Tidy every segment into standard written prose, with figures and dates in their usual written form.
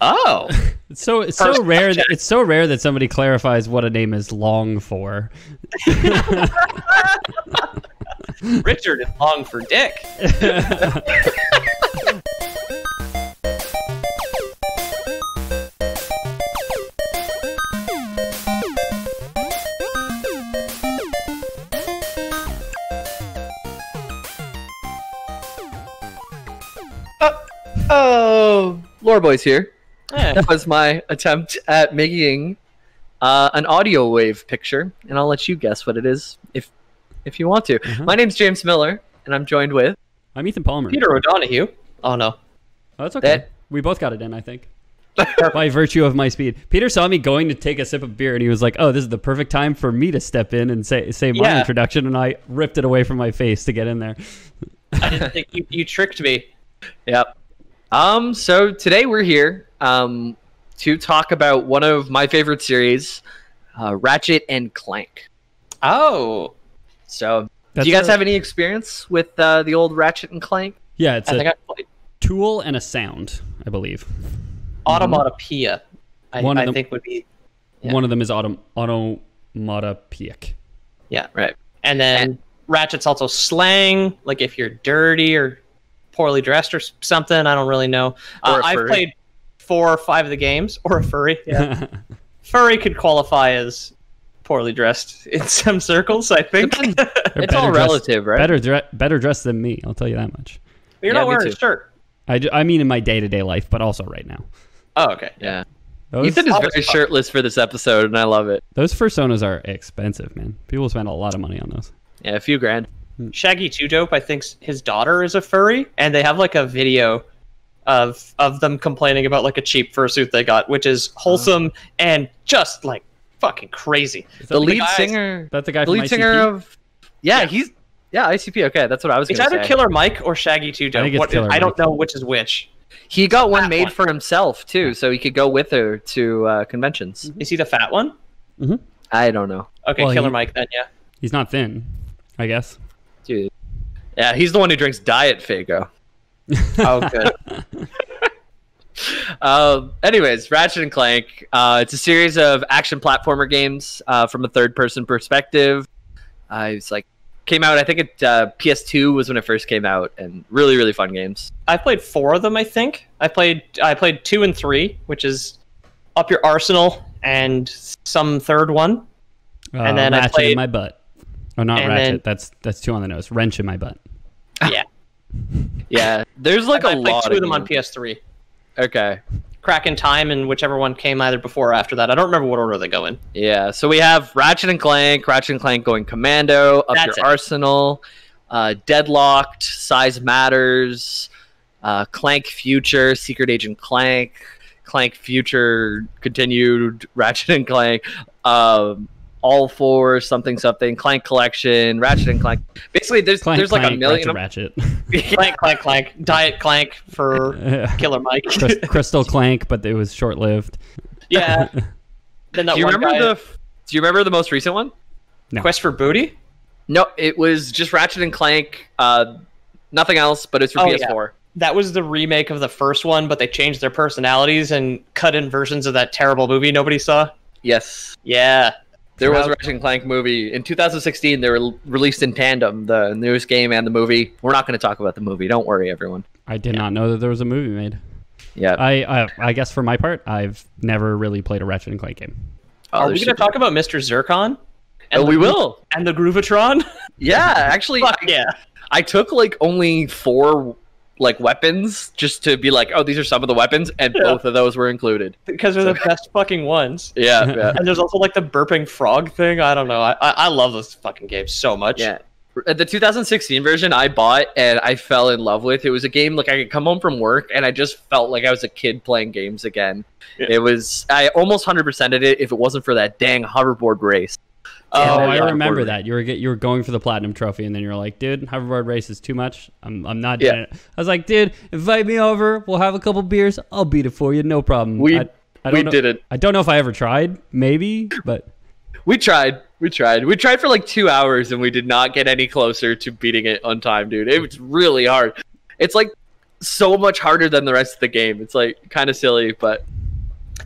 Oh, It's so rare that somebody clarifies what a name is long for. Richard is long for dick. Oh, Lore Boys here. Eh. That was my attempt at making an audio wave picture, and I'll let you guess what it is if you want to. My name's James Miller, and I'm joined with I'm Ethan Palmer. Peter O'Donohue. Oh no. Oh, that's okay. We both got it in, I think. By virtue of my speed. Peter saw me going to take a sip of beer, and he was like, oh, this is the perfect time for me to step in and say my introduction, and I ripped it away from my face to get in there. I didn't think you tricked me. Yep. So today we're here to talk about one of my favorite series, Ratchet and Clank. Oh. So, do you guys have any experience with the old Ratchet and Clank? Yeah, it's I think a I played tool and a sound, I believe. Automatopoeia. I think would be. Yeah. One of them is automatopoeic. Yeah, right. And then Ratchet's also slang, like if you're dirty or poorly dressed or something. I don't really know. I've played 4 or 5 of the games, or a furry. Yeah. Furry could qualify as poorly dressed in some circles, I think. It's all relative, right? Better dressed than me, I'll tell you that much. You're not wearing a shirt. I mean in my day-to-day life, but also right now. Oh, okay. Yeah. Ethan is very shirtless for this episode, and I love it. Those fursonas are expensive, man. People spend a lot of money on those. Yeah, a few grand. Shaggy Two Dope, I think his daughter is a furry, and they have like a video of them complaining about like a cheap fursuit they got, which is wholesome and just like fucking crazy. The lead singer. That's the guy. The lead singer of. Yeah, he's. Yeah, ICP. Okay, that's what I was going to say. It's either Killer Mike or Shaggy Two Dope. I don't know which is which. He got one made for himself too, so he could go with her to conventions. Is he the fat one? Mm-hmm. I don't know. Okay, well, Killer Mike then. Yeah. He's not thin, I guess. Dude. Yeah, he's the one who drinks Diet Faygo. Oh, good. Anyways, Ratchet and Clank. It's a series of action platformer games from a third-person perspective. It's like came out. I think it PS2 was when it first came out, and really, really fun games. I played 4 of them. I think I played 2 and 3, which is Up Your Arsenal and some third one. And then Ratchet I played in my butt. Oh, not Ratchet. That's 2 on the nose. Wrench in my butt. Yeah. Yeah. There's like I a played lot 2 of them on PS3. Okay. Crack in Time and whichever one came either before or after that. I don't remember what order they go in. Yeah. So we have Ratchet and Clank Going Commando, Up Your Arsenal, Deadlocked, Size Matters, Clank Future, Secret Agent Clank, Clank Future Continued, Ratchet and Clank, All for something, Clank Collection, Ratchet and Clank. Basically, there's like a million. Ratchet. Clank, Diet Clank for Killer Mike. Crystal Clank, but it was short-lived. Yeah. Then Do you remember the most recent one? No. Quest for Booty? No, it was just Ratchet and Clank. Nothing else, but it's for PS4. Yeah. That was the remake of the first one, but they changed their personalities and cut in versions of that terrible movie nobody saw. Yes. Yeah. There was a Ratchet and Clank movie. In 2016, they were released in tandem, the newest game and the movie. We're not going to talk about the movie. Don't worry, everyone. I did not know that there was a movie made. Yeah. I guess for my part, I've never really played a Ratchet and Clank game. Are we going to talk about Mr. Zircon? We will. And the Groovatron? Yeah, actually. I took like only 4 like weapons just to be like, oh, these are some of the weapons, and both of those were included because they're the best fucking ones. Yeah. And there's also like the burping frog thing. I don't know. I love those fucking games so much. Yeah. The 2016 version I bought and I fell in love with. It was a game like I could come home from work and I just felt like I was a kid playing games again. Yeah. I almost 100%ed it if it wasn't for that dang hoverboard race. Oh, I remember that. You were going for the platinum trophy, and then you're like, dude, hoverboard race is too much. I'm not doing it. I was like, dude, invite me over. We'll have a couple beers. I'll beat it for you. No problem. We did it. I don't know if I ever tried. Maybe, but we tried. We tried for like 2 hours, and we did not get any closer to beating it on time, dude. It was really hard. It's like so much harder than the rest of the game. It's like kind of silly, but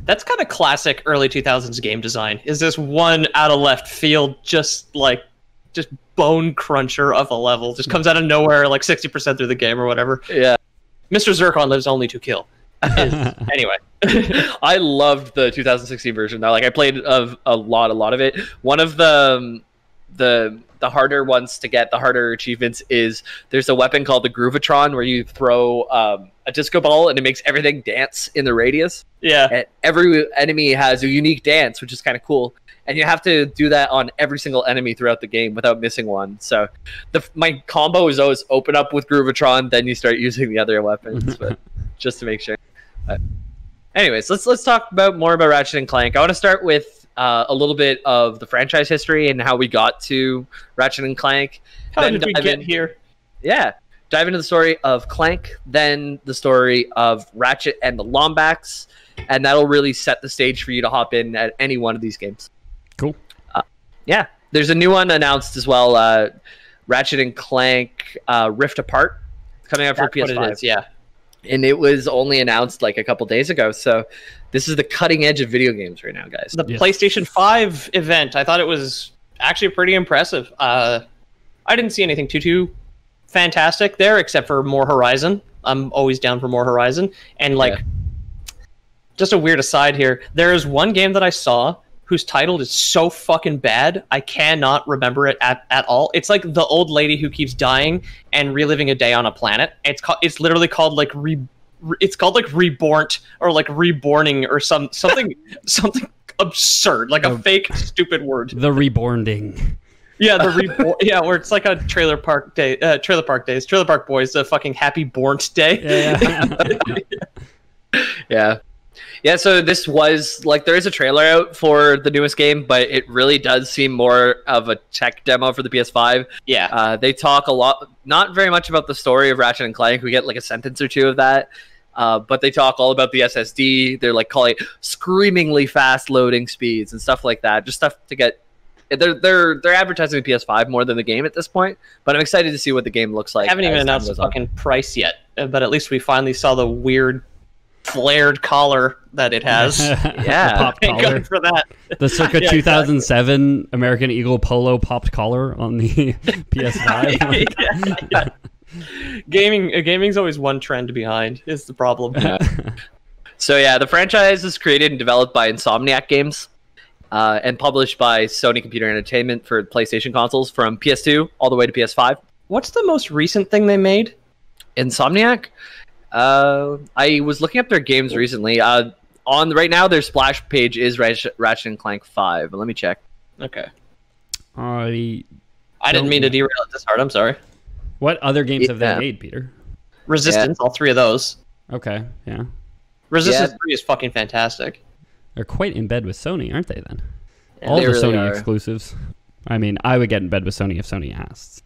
that's kind of classic early 2000s game design. Is this one out of left field, just bone cruncher of a level, just comes out of nowhere like 60% through the game or whatever. Yeah. Mr. Zircon lives only to kill. Anyway. I loved the 2016 version though. Like I played a lot of it. One of the harder ones to get, the harder achievements, is there's a weapon called the Groovatron where you throw a disco ball and it makes everything dance in the radius. Yeah. And every enemy has a unique dance, which is kind of cool. And you have to do that on every single enemy throughout the game without missing one. So my combo is always open up with Groovatron, then you start using the other weapons, but just to make sure. Anyways, let's talk more about Ratchet and Clank. I want to start with a little bit of the franchise history and how we got to Ratchet and Clank. How did we get here? Yeah. Dive into the story of Clank, then the story of Ratchet and the Lombax, and that'll really set the stage for you to hop in at any one of these games. Cool. Yeah. There's a new one announced as well, Ratchet and Clank Rift Apart, coming out for PS5. What it is, yeah. And it was only announced like a couple days ago, so this is the cutting edge of video games right now, guys. The PlayStation 5 event, I thought it was actually pretty impressive. I didn't see anything too fantastic there, except for more Horizon. I'm always down for more Horizon. And just a weird aside here, there is one game that I saw whose title is so fucking bad, I cannot remember it at all. It's like the old lady who keeps dying and reliving a day on a planet. It's literally called like Reborn or like Reborning or something absurd, like a fake stupid word. The Rebornding. Yeah, the Reborn. Yeah, where it's like a Trailer Park Boys, the fucking Happy Born Day. Yeah. Yeah, so this was, like, there is a trailer out for the newest game, but it really does seem more of a tech demo for the PS5. Yeah. They talk a lot, not very much about the story of Ratchet and Clank. We get, like, a sentence or two of that. But they talk all about the SSD. They're, like, calling it screamingly fast loading speeds and stuff like that. Just stuff to get... They're advertising the PS5 more than the game at this point, but I'm excited to see what the game looks like. I haven't even announced the fucking price yet, but at least we finally saw the weird flared collar that it has. Yeah, pop collar for that. The circa 2007 American Eagle polo popped collar on the PS5. Gaming's always one trend behind is the problem. So yeah, the franchise is created and developed by Insomniac Games and published by Sony Computer Entertainment for PlayStation consoles from PS2 all the way to PS5. What's the most recent thing they made? Insomniac? I was looking up their games recently. Right now, their splash page is Ratchet and Clank 5. But let me check. Okay. I didn't mean to derail it this hard. I'm sorry. What other games have they made, Peter? Resistance, all three of those. Okay, yeah. Resistance 3 is fucking fantastic. They're quite in bed with Sony, aren't they, then? Yeah, all the really Sony are. Exclusives. I mean, I would get in bed with Sony if Sony asked.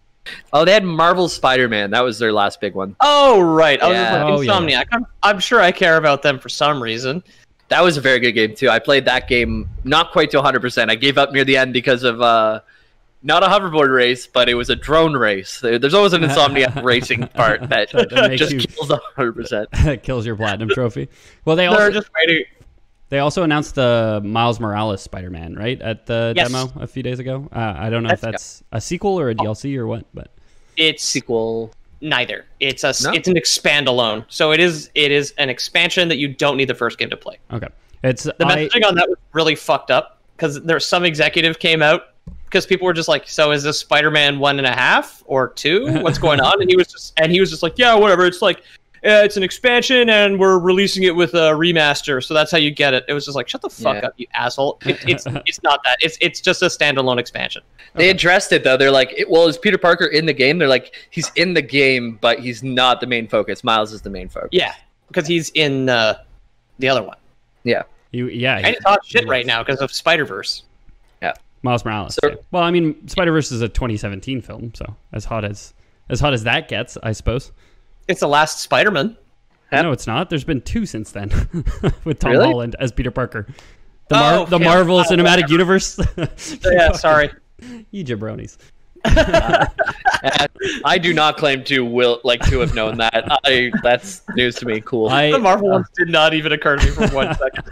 Oh, they had Marvel's Spider-Man. That was their last big one. Oh, right. I was Yeah. just like, Insomniac. Yeah. I'm sure I care about them for some reason. That was a very good game, too. I played that game not quite to 100%. I gave up near the end because of not a hoverboard race, but it was a drone race. There's always an Insomniac racing part that just kills 100%. It kills your platinum trophy. Well, they also announced the Miles Morales Spider-Man, right, at the demo a few days ago. I don't know if that's a sequel or a DLC or what, but it's sequel. Neither. It's an expand-alone. So it is an expansion that you don't need the first game to play. Okay. The messaging on that was really fucked up because there's some executive came out because people were just like, so is this Spider-Man 1.5 or 2? What's going on? And he was just like, yeah, whatever. It's like it's an expansion and we're releasing it with a remaster, so that's how you get it. It was just like, shut the fuck up, you asshole. It's not that. It's just a standalone expansion. They addressed it though. They're like, is Peter Parker in the game? They're like, he's in the game, but he's not the main focus. Miles is the main focus. Yeah, because he's in the other one. Yeah. And he's hot shit right now because of Spider-Verse. Yeah. Miles Morales. So, well, I mean, Spider-Verse is a 2017 film, so as hot as that gets, I suppose. It's the last Spider-Man. No, it's not. There's been 2 since then with Tom Holland as Peter Parker. The Marvel Cinematic Universe. Yeah, sorry. You jabronis. I do not claim to have known that. That's news to me. Cool. The Marvel ones did not even occur to me for 1 second.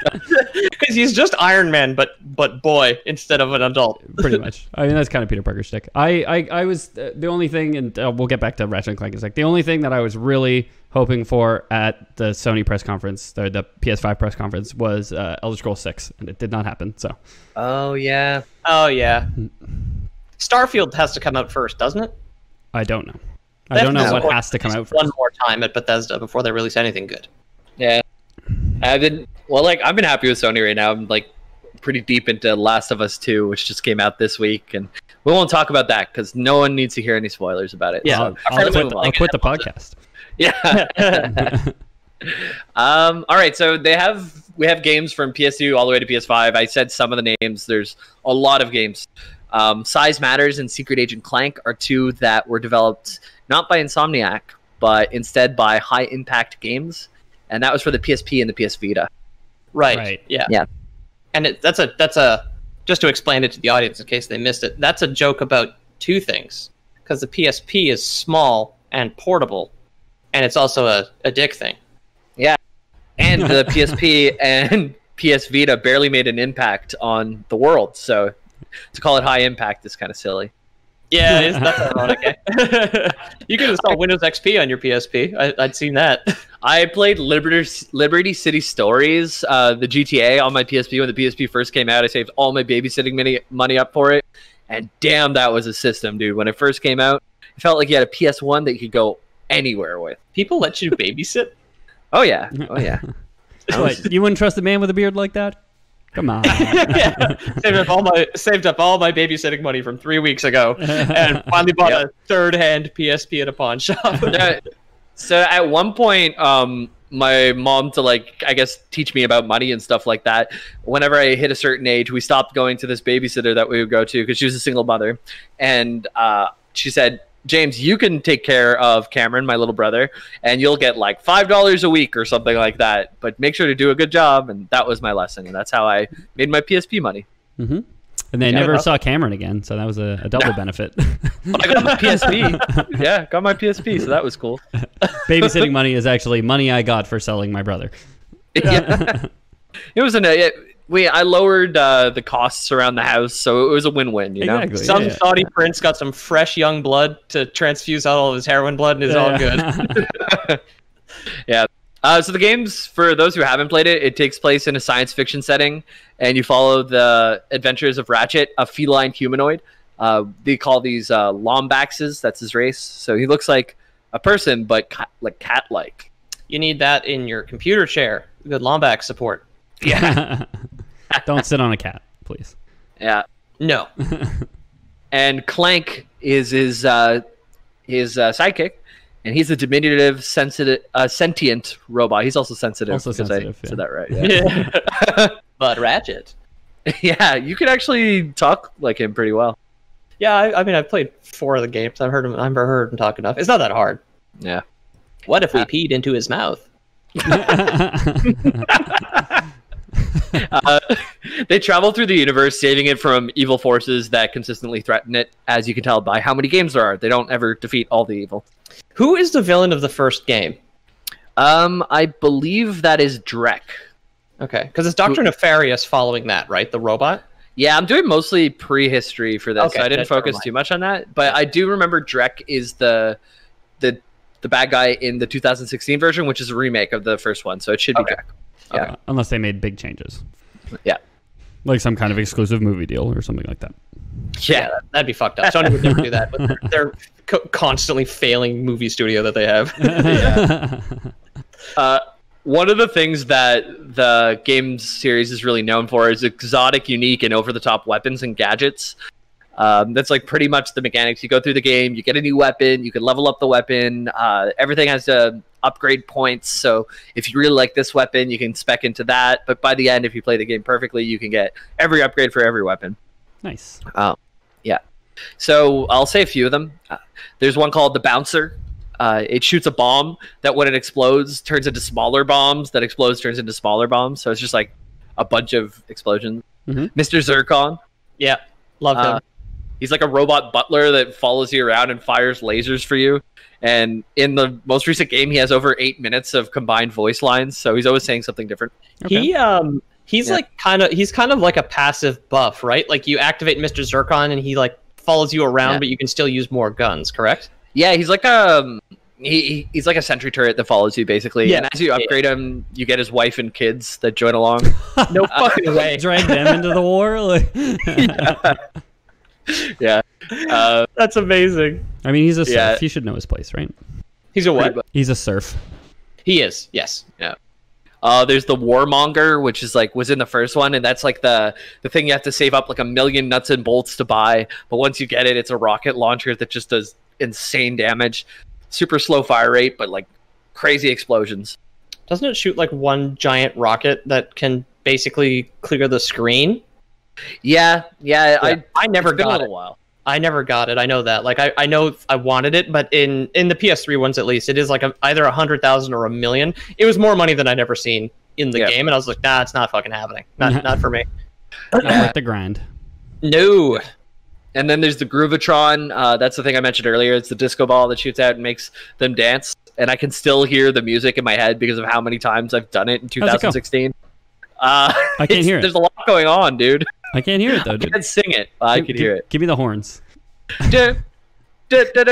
Because he's just Iron Man, but boy, instead of an adult. Pretty much. I mean, that's kind of Peter Parker's shtick. I was the only thing, and we'll get back to Ratchet and Clank in a sec. The only thing that I was really hoping for at the Sony press conference, the PS5 press conference, was Elder Scrolls 6, and it did not happen. So. Oh yeah. Starfield has to come out first, doesn't it? I don't know. I don't know what has to come out first. One more time at Bethesda before they release anything good. Yeah. I've been happy with Sony right now. I'm like pretty deep into Last of Us 2, which just came out this week, and we won't talk about that because no one needs to hear any spoilers about it. Yeah, so I'll quit the podcast. Yeah. All right, so we have games from PS2 all the way to PS5. I said some of the names. There's a lot of games. Size Matters and Secret Agent Clank are two that were developed not by Insomniac, but instead by High Impact Games, and that was for the PSP and the PS Vita. Right. Yeah. And that's a just to explain it to the audience in case they missed it. That's a joke about two things, because the PSP is small and portable, and it's also a dick thing. Yeah, and the PSP and PS Vita barely made an impact on the world, so to call it high impact is kind of silly. Yeah, that's ironic. You could install Windows XP on your PSP. I'd seen that. I played Liberty City Stories, the GTA, on my PSP when the PSP first came out. I saved all my babysitting money up for it, and damn, that was a system, dude. When it first came out, it felt like you had a PS1 that you could go anywhere with. People let you babysit? Oh yeah. What, you wouldn't trust a man with a beard like that? Come on. Yeah. Saved up all my babysitting money from 3 weeks ago, and finally bought a third-hand PSP at a pawn shop. So at one point, my mom, to I guess teach me about money and stuff like that, whenever I hit a certain age, we stopped going to this babysitter that we would go to because she was a single mother, and she said, James, you can take care of Cameron, my little brother, and you'll get like $5 a week or something like that. But make sure to do a good job. And that was my lesson. And that's how I made my PSP money. Mm-hmm. And they never saw Cameron again. So that was a double benefit. But I got my PSP. Yeah, got my PSP. So that was cool. Babysitting money is actually money I got for selling my brother. Yeah. It was I lowered the costs around the house, so it was a win-win, you know? Exactly, some Saudi prince got some fresh young blood to transfuse out all of his heroin blood, and it's all good. Yeah. So the games, for those who haven't played it, it takes place in a science fiction setting, and you follow the adventures of Ratchet, a feline humanoid. They call these Lombaxes. That's his race. So he looks like a person, but cat-like. You need that in your computer chair. Good Lombax support. Yeah. Don't sit on a cat, please. Yeah. No. And Clank is his sidekick, and he's a diminutive, sentient robot. He's also sensitive. Also sensitive. Said that right. Yeah. But Ratchet. Yeah, you could actually talk like him pretty well. Yeah, I mean, I've played 4 of the games. I've never heard him talk enough. It's not that hard. Yeah. What if we peed into his mouth? They travel through the universe, saving it from evil forces that consistently threaten it, as you can tell by how many games there are. They don't ever defeat all the evil. Who is the villain of the first game? I believe that is Drek. Okay, because it's Dr. Nefarious following that, right? The robot? Yeah, I'm doing mostly prehistory for this, so I didn't focus too much on that. But I do remember Drek is the bad guy in the 2016 version, which is a remake of the first one, so it should be Drek. Yeah. Okay. Unless they made big changes. Yeah. Like some kind of exclusive movie deal or something like that. Yeah, that'd be fucked up. Sony would never do that, but they're constantly failing movie studio that they have. Yeah. One of the things that the games series is really known for is exotic, unique, and over-the-top weapons and gadgets. That's like pretty much the mechanics. You go through the game, you get a new weapon, you can level up the weapon. Everything has upgrade points, so if you really like this weapon, you can spec into that. But by the end, if you play the game perfectly, you can get every upgrade for every weapon. Nice. Yeah. So I'll say a few of them. There's one called the Bouncer. It shoots a bomb that when it explodes turns into smaller bombs, that explodes turns into smaller bombs, so it's just like a bunch of explosions. Mm-hmm. Mr. Zircon. Yeah, love him. He's like a robot butler that follows you around and fires lasers for you. And in the most recent game, he has over 8 minutes of combined voice lines, so he's always saying something different. Okay. He's kind of like a passive buff, right? Like you activate Mr. Zircon and he like follows you around, but you can still use more guns, correct? Yeah, he's like he's like a sentry turret that follows you basically. Yeah. And as you upgrade him, you get his wife and kids that join along. No fucking way. Drag them into the war. Like... yeah. That's amazing. I mean, he's a serf. He should know his place, right? He's a what? He's a serf. He is. Yes. Yeah. There's the Warmonger, which is like was in the first one, and that's like the thing you have to save up like 1 million nuts and bolts to buy. But once you get it, it's a rocket launcher that just does insane damage, super slow fire rate, but like crazy explosions. Doesn't it shoot like one giant rocket that can basically clear the screen? Yeah. I never got it. I never got it. I know that. Like I know I wanted it, but in the PS3 ones at least, it is like either 100,000 or 1 million. It was more money than I'd ever seen in the game, and I was like, nah, it's not fucking happening. Not for me. Not worth the grind. No. And then there's the Groovatron. That's the thing I mentioned earlier. It's the disco ball that shoots out and makes them dance. And I can still hear the music in my head because of how many times I've done it in 2016. I can't hear it. There's a lot going on, dude. I can't hear it though, dude. I can't sing it. I can hear it. Give me the horns. No, it's not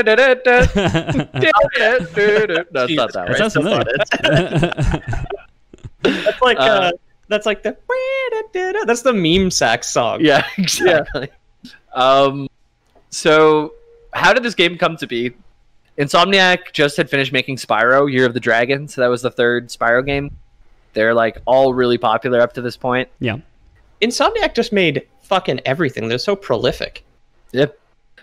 that. That sounds familiar. That's like the that's the meme sax song. Yeah, exactly. So how did this game come to be? Insomniac just had finished making Spyro, Year of the Dragon, so that was the third Spyro game. They're like all really popular up to this point. Yeah. Insomniac just made fucking everything. They're so prolific. Yep.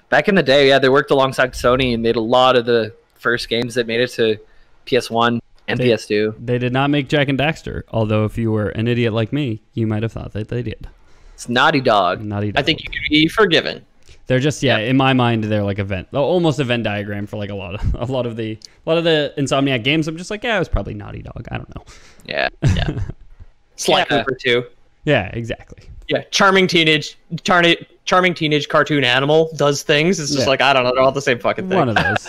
Back in the day, they worked alongside Sony and made a lot of the first games that made it to PS1 and PS2. They did not make Jak and Daxter, although if you were an idiot like me, you might have thought that they did. It's Naughty Dog. I think you could be forgiven. They're just in my mind they're like almost a Venn diagram for like a lot of the Insomniac games. I'm just like, it was probably Naughty Dog. I don't know. Yeah. Sly Cooper too. Yeah, exactly. Yeah, charming teenage cartoon animal does things. It's just like, I don't know, they're all the same fucking thing. One of those,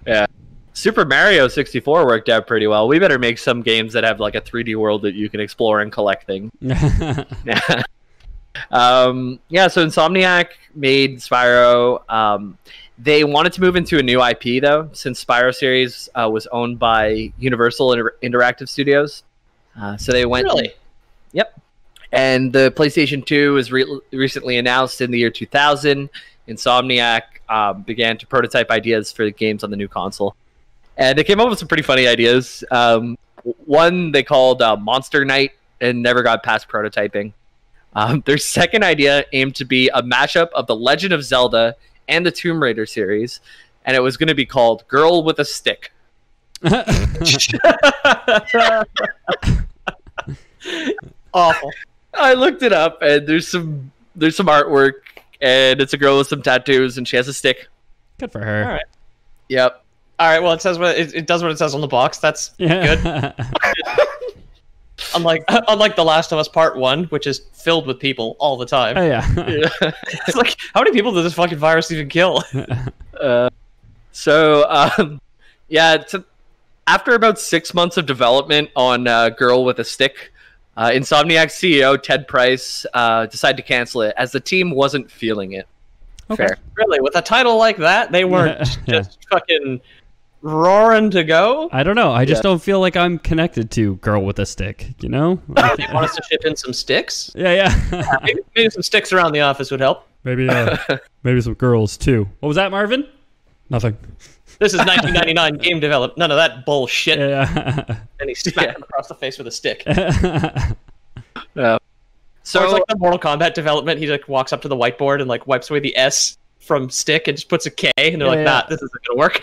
Yeah. Super Mario 64 worked out pretty well. We better make some games that have like a 3D world that you can explore and collect things. Yeah. So Insomniac made Spyro. They wanted to move into a new IP though, since Spyro series was owned by Universal Interactive Studios. So they went. Really? Yep. And the PlayStation 2 was recently announced in the year 2000. Insomniac began to prototype ideas for the games on the new console. And they came up with some pretty funny ideas. One they called Monster Night and never got past prototyping. Their second idea aimed to be a mashup of The Legend of Zelda and the Tomb Raider series. And it was going to be called Girl with a Stick. Awful. I looked it up, and there's some artwork, and it's a girl with some tattoos, and she has a stick. Good for her. All right. Yep. All right. Well, it says it does what it says on the box. That's good. Unlike The Last of Us Part 1, which is filled with people all the time. Oh yeah. It's like, how many people does this fucking virus even kill? After about 6 months of development on Girl with a Stick, Insomniac CEO Ted Price decided to cancel it as the team wasn't feeling it. Okay. Fair. Really? With a title like that, they weren't just fucking roaring to go? I don't know. I just don't feel like I'm connected to Girl with a Stick, you know? You want us to ship in some sticks? Yeah. Maybe some sticks around the office would help. Maybe some girls, too. What was that, Marvin? Nothing. This is 1999 game developed. None of that bullshit. Yeah. And he smacked him across the face with a stick. Yeah. So it's like the Mortal Kombat development. He like walks up to the whiteboard and like wipes away the S from stick and just puts a K, and they're like, "Nah, this isn't gonna work."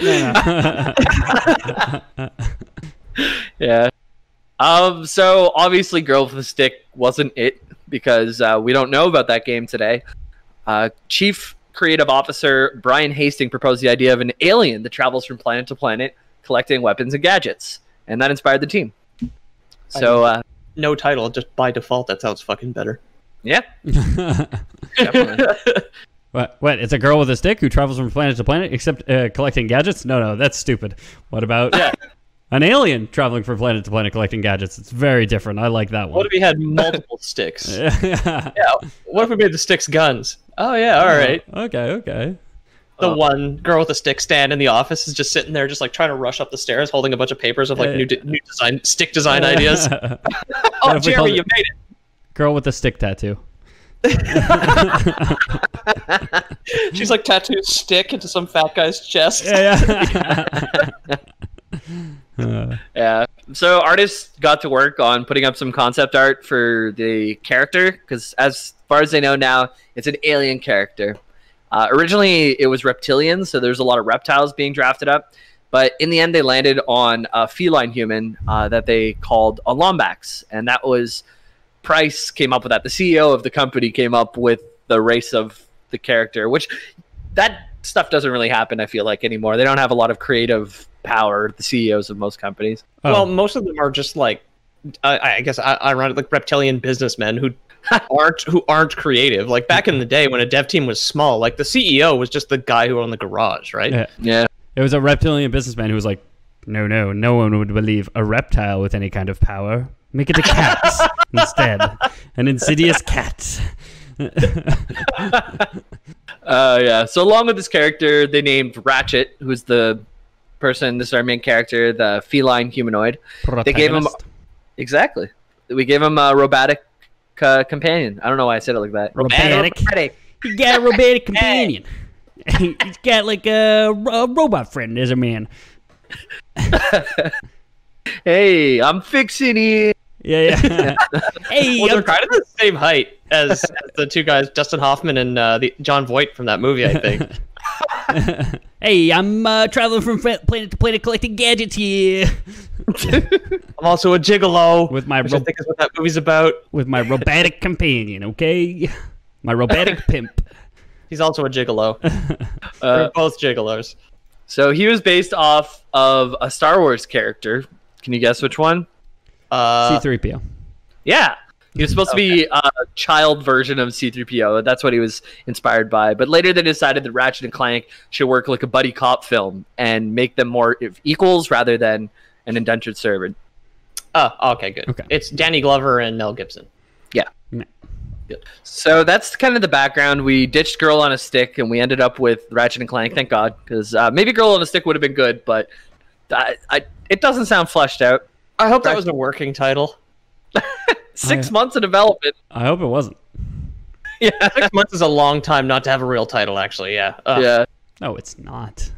Yeah. So obviously, Girl with a Stick wasn't it because we don't know about that game today. Chief Creative Officer Brian Hastings proposed the idea of an alien that travels from planet to planet, collecting weapons and gadgets, and that inspired the team. So, no title, just by default, that sounds fucking better. Yeah. Definitely. What? It's a girl with a stick who travels from planet to planet, except collecting gadgets? No, that's stupid. What about an alien traveling from planet to planet collecting gadgets? It's very different. I like that one. What if we had multiple sticks? Yeah. What if we made the sticks guns? Oh, yeah, all right. Okay. The one girl with a stick stand in the office is just sitting there, just like trying to rush up the stairs, holding a bunch of papers of like new design, stick design ideas. Oh, Jeremy, you made it. Girl with a stick tattoo. She's like tattooed stick into some fat guy's chest. Yeah. So artists got to work on putting up some concept art for the character, because as far as they know now, it's an alien character. Originally, it was reptilian, so there's a lot of reptiles being drafted up. But in the end, they landed on a feline human that they called a Lombax. And that was... Price came up with that. The CEO of the company came up with the race of the character, which that stuff doesn't really happen, I feel like, anymore. They don't have a lot of creative power, the CEOs of most companies. Well, most of them are just like, I guess, ironic, like reptilian businessmen who aren't creative. Like back in the day when a dev team was small, like the CEO was just the guy who owned the garage, right? Yeah. It was a reptilian businessman who was like, no one would believe a reptile with any kind of power. Make it a cat instead. An insidious cat. Yeah. So along with this character, they named Ratchet, who's the person, this is our main character, the feline humanoid. They gave him... Exactly. We gave him a robotic companion. I don't know why I said it like that. Robotic. He got a robotic companion. He's got like a robot friend as a man. Hey, I'm fixing it. Yeah. Hey, well, they're kind of the same height as the two guys, Dustin Hoffman and the John Voight from that movie, I think. Hey, I'm traveling from planet to planet collecting gadgets here. I'm also a gigolo, with my which I think is what that movie's about. With my robotic companion, okay? My robotic pimp. He's also a gigolo. They're both gigolos. So he was based off of a Star Wars character. Can you guess which one? C-3PO. Yeah. He was supposed to be a child version of C-3PO. That's what he was inspired by. But later they decided that Ratchet and Clank should work like a buddy cop film and make them more equals rather than an indentured servant. Oh, okay, good. Okay. It's Danny Glover and Mel Gibson. Yeah. So that's kind of the background. We ditched Girl on a Stick and we ended up with Ratchet and Clank, thank God. Because maybe Girl on a Stick would have been good, but it doesn't sound fleshed out. I hope that was a working title. 6 months of development. I hope it wasn't. Yeah, 6 months is a long time not to have a real title, actually, yeah. Yeah. No, it's not.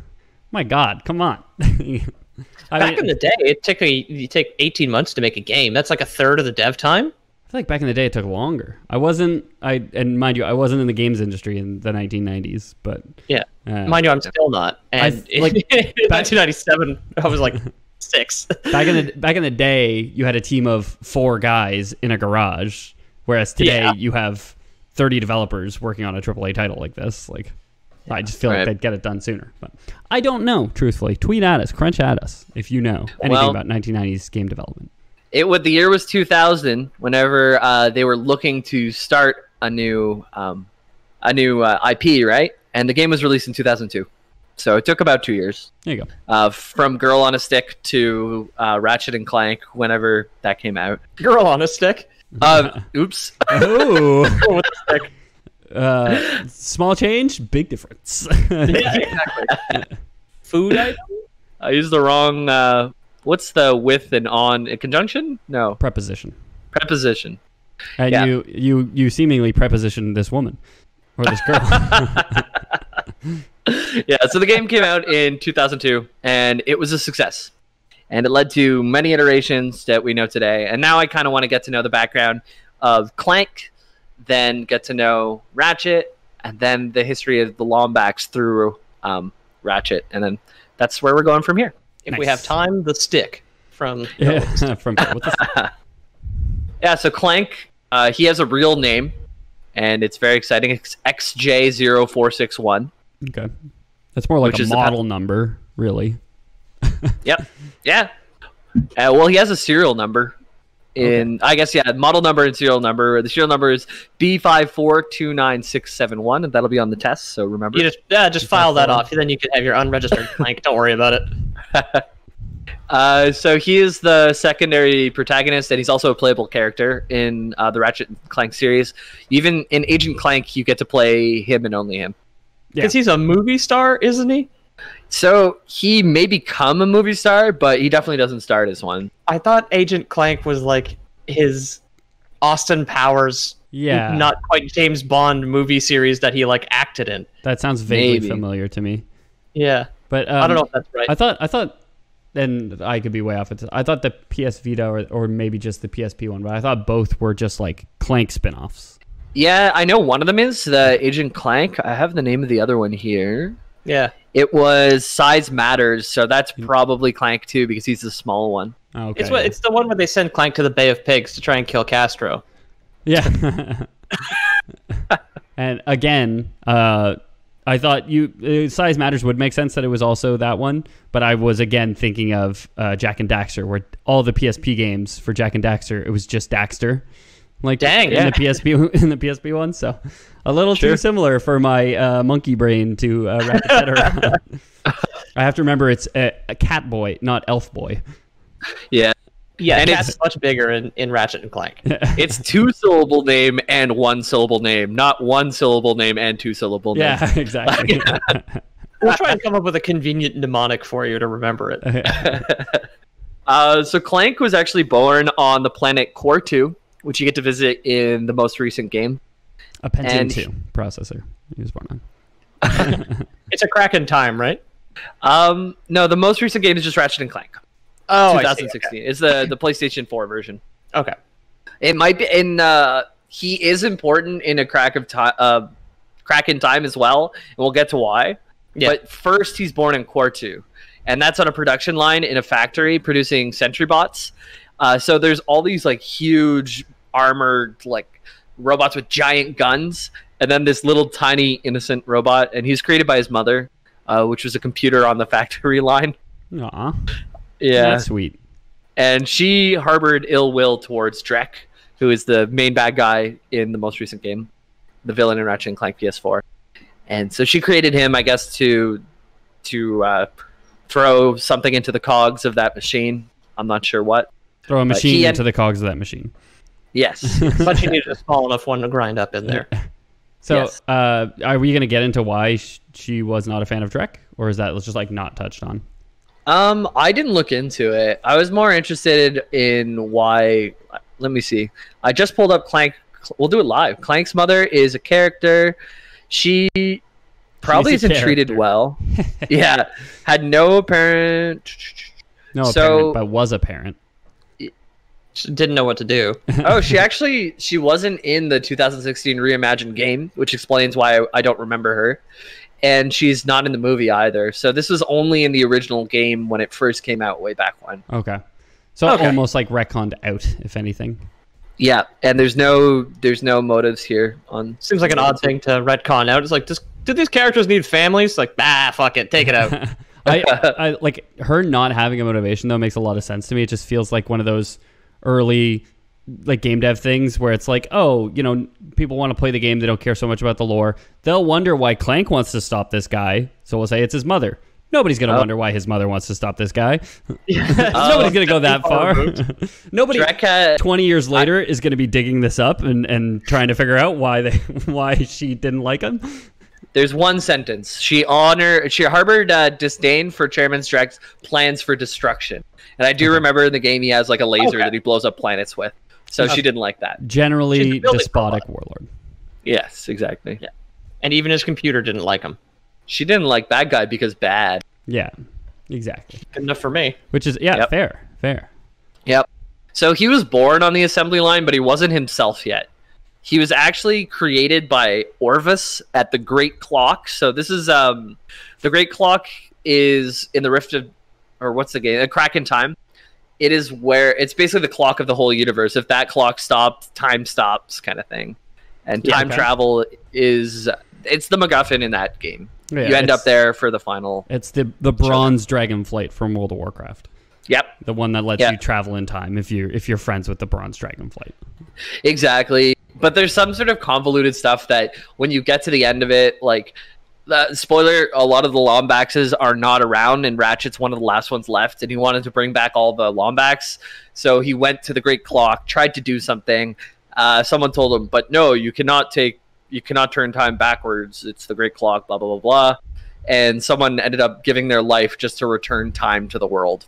My God, come on. Back in the day, it took you take 18 months to make a game. That's like a third of the dev time. I feel like back in the day it took longer. And mind you, I wasn't in the games industry in the 1990s, but yeah, mind you, I'm still not. And in 1997, I was like 6. Back in the day, you had a team of 4 guys in a garage, whereas today you have 30 developers working on a AAA title like this. Like, I just feel like they'd get it done sooner. But I don't know, truthfully. Tweet at us, crunch at us if you know anything about 1990s game development. The year was 2000. Whenever they were looking to start a new IP, right? And the game was released in 2002, so it took about 2 years. There you go. From Girl on a Stick to Ratchet and Clank, whenever that came out. Girl on a Stick. Oops. Oh. With a stick. Small change, big difference. Yeah, exactly. Food item. I used the wrong. What's the with and on? A conjunction? No. Preposition. And you seemingly prepositioned this woman or this girl. Yeah, so the game came out in 2002 and it was a success. And it led to many iterations that we know today. And now I kind of want to get to know the background of Clank, then get to know Ratchet, and then the history of the Lombax through Ratchet. And then that's where we're going from here. If we have time, the stick from... from what the Yeah, so Clank, he has a real name, and it's very exciting. It's XJ0461. Okay. That's more like a model number, really. Yep. Yeah. Well, he has a serial number. I guess, model number and serial number. The serial number is B5429671, and that'll be on the test, so remember. You just file that off, then you can have your unregistered Clank. Don't worry about it. So he is the secondary protagonist, and he's also a playable character in the Ratchet and Clank series. Even in Agent Clank, you get to play him and only him. Because he's a movie star, isn't he? So he may become a movie star, but he definitely doesn't start as one. I thought Agent Clank was like his Austin Powers, not quite James Bond movie series that he like acted in. That sounds vaguely familiar to me. Yeah, but I don't know if that's right. I thought, and I could be way off. I thought the PS Vita or maybe just the PSP one, but I thought both were just like Clank spin-offs. Yeah, I know one of them is the Agent Clank. I have the name of the other one here. Yeah. It was Size Matters, so that's probably Clank too because he's the small one. Okay. It's the one where they send Clank to the Bay of Pigs to try and kill Castro. Yeah. And again, I thought Size Matters would make sense that it was also that one, but I was again thinking of Jak and Daxter, where all the PSP games for Jak and Daxter, it was just Daxter. Like dang, in the PSP one, so a little too similar for my monkey brain to wrap its head around. I have to remember it's a cat boy, not elf boy. Yeah, and it's much bigger in Ratchet and Clank. It's 2-syllable name and 1-syllable name, not 1-syllable name and 2-syllable name. Yeah, exactly. We'll try and come up with a convenient mnemonic for you to remember it. So Clank was actually born on the planet Core 2, which you get to visit in the most recent game. A Pentium 2 processor he was born on. It's a crack in time, right? No, the most recent game is just Ratchet and Clank. Oh, 2016. Okay. It's the PlayStation 4 version. Okay. It might be, and he is important in a crack in time as well, and we'll get to why. Yeah. But first, he's born in Core 2, and that's on a production line in a factory producing sentry bots. So there's all these like huge armored like robots with giant guns, and then this little tiny innocent robot, and he's created by his mother, which was a computer on the factory line. Aw. Yeah. That's sweet. And she harbored ill will towards Drek, who is the main bad guy in the most recent game, the villain in Ratchet and Clank PS4. And so she created him, I guess, to throw something into the cogs of that machine. I'm not sure what. Throw a machine into the cogs of that machine. Yes. But she needed a small enough one to grind up in there. So yes. Are we going to get into why she was not a fan of Drek? Or is that just like not touched on? I didn't look into it. I was more interested in why. Let me see. I just pulled up Clank. We'll do it live. Clank's mother is a character. She probably isn't treated well. Yeah. Had no apparent. Apparent, but was a parent. She didn't know what to do. She wasn't in the 2016 reimagined game, which explains why I don't remember her. And she's not in the movie either. So this was only in the original game when it first came out way back when. Okay. So almost like retconned out, if anything. Yeah, and there's no motives here on. Seems like an odd thing to retcon out. It's like, do these characters need families? Like, fuck it, take it out. I like her not having a motivation though makes a lot of sense to me. It just feels like one of those early like game dev things where it's like, oh, you know, people want to play the game, they don't care so much about the lore. They'll wonder why Clank wants to stop this guy, so we'll say it's his mother. Nobody's going to wonder why his mother wants to stop this guy. Nobody's going to go that far. Nobody 20 years later is going to be digging this up and trying to figure out why she didn't like him. There's one sentence. She harbored disdain for Chairman Drek's plans for destruction. And I do remember in the game he has like a laser that he blows up planets with. So she didn't like that. Generally despotic warlord. Yes, exactly. Yeah. And even his computer didn't like him. She didn't like that guy because bad. Yeah, exactly. Good enough for me. Which is, fair. Yep. So he was born on the assembly line, but he wasn't himself yet. He was actually created by Orvis at the Great Clock. So this is, the Great Clock is in the Rift of, or what's the game? A Crack in Time. It is where, it's basically the clock of the whole universe. If that clock stops, time stops kind of thing. And time travel is, it's the MacGuffin in that game. Yeah, you end up there for the final. It's the bronze dragon flight from World of Warcraft. Yep. The one that lets you travel in time if you're friends with the bronze dragonflight. Exactly. But there's some sort of convoluted stuff that when you get to the end of it, like, spoiler, a lot of the Lombaxes are not around, and Ratchet's one of the last ones left, and he wanted to bring back all the Lombax. So he went to the Great Clock, tried to do something. Someone told him, but no, you cannot turn time backwards. It's the Great Clock, blah, blah, blah, blah. And someone ended up giving their life just to return time to the world.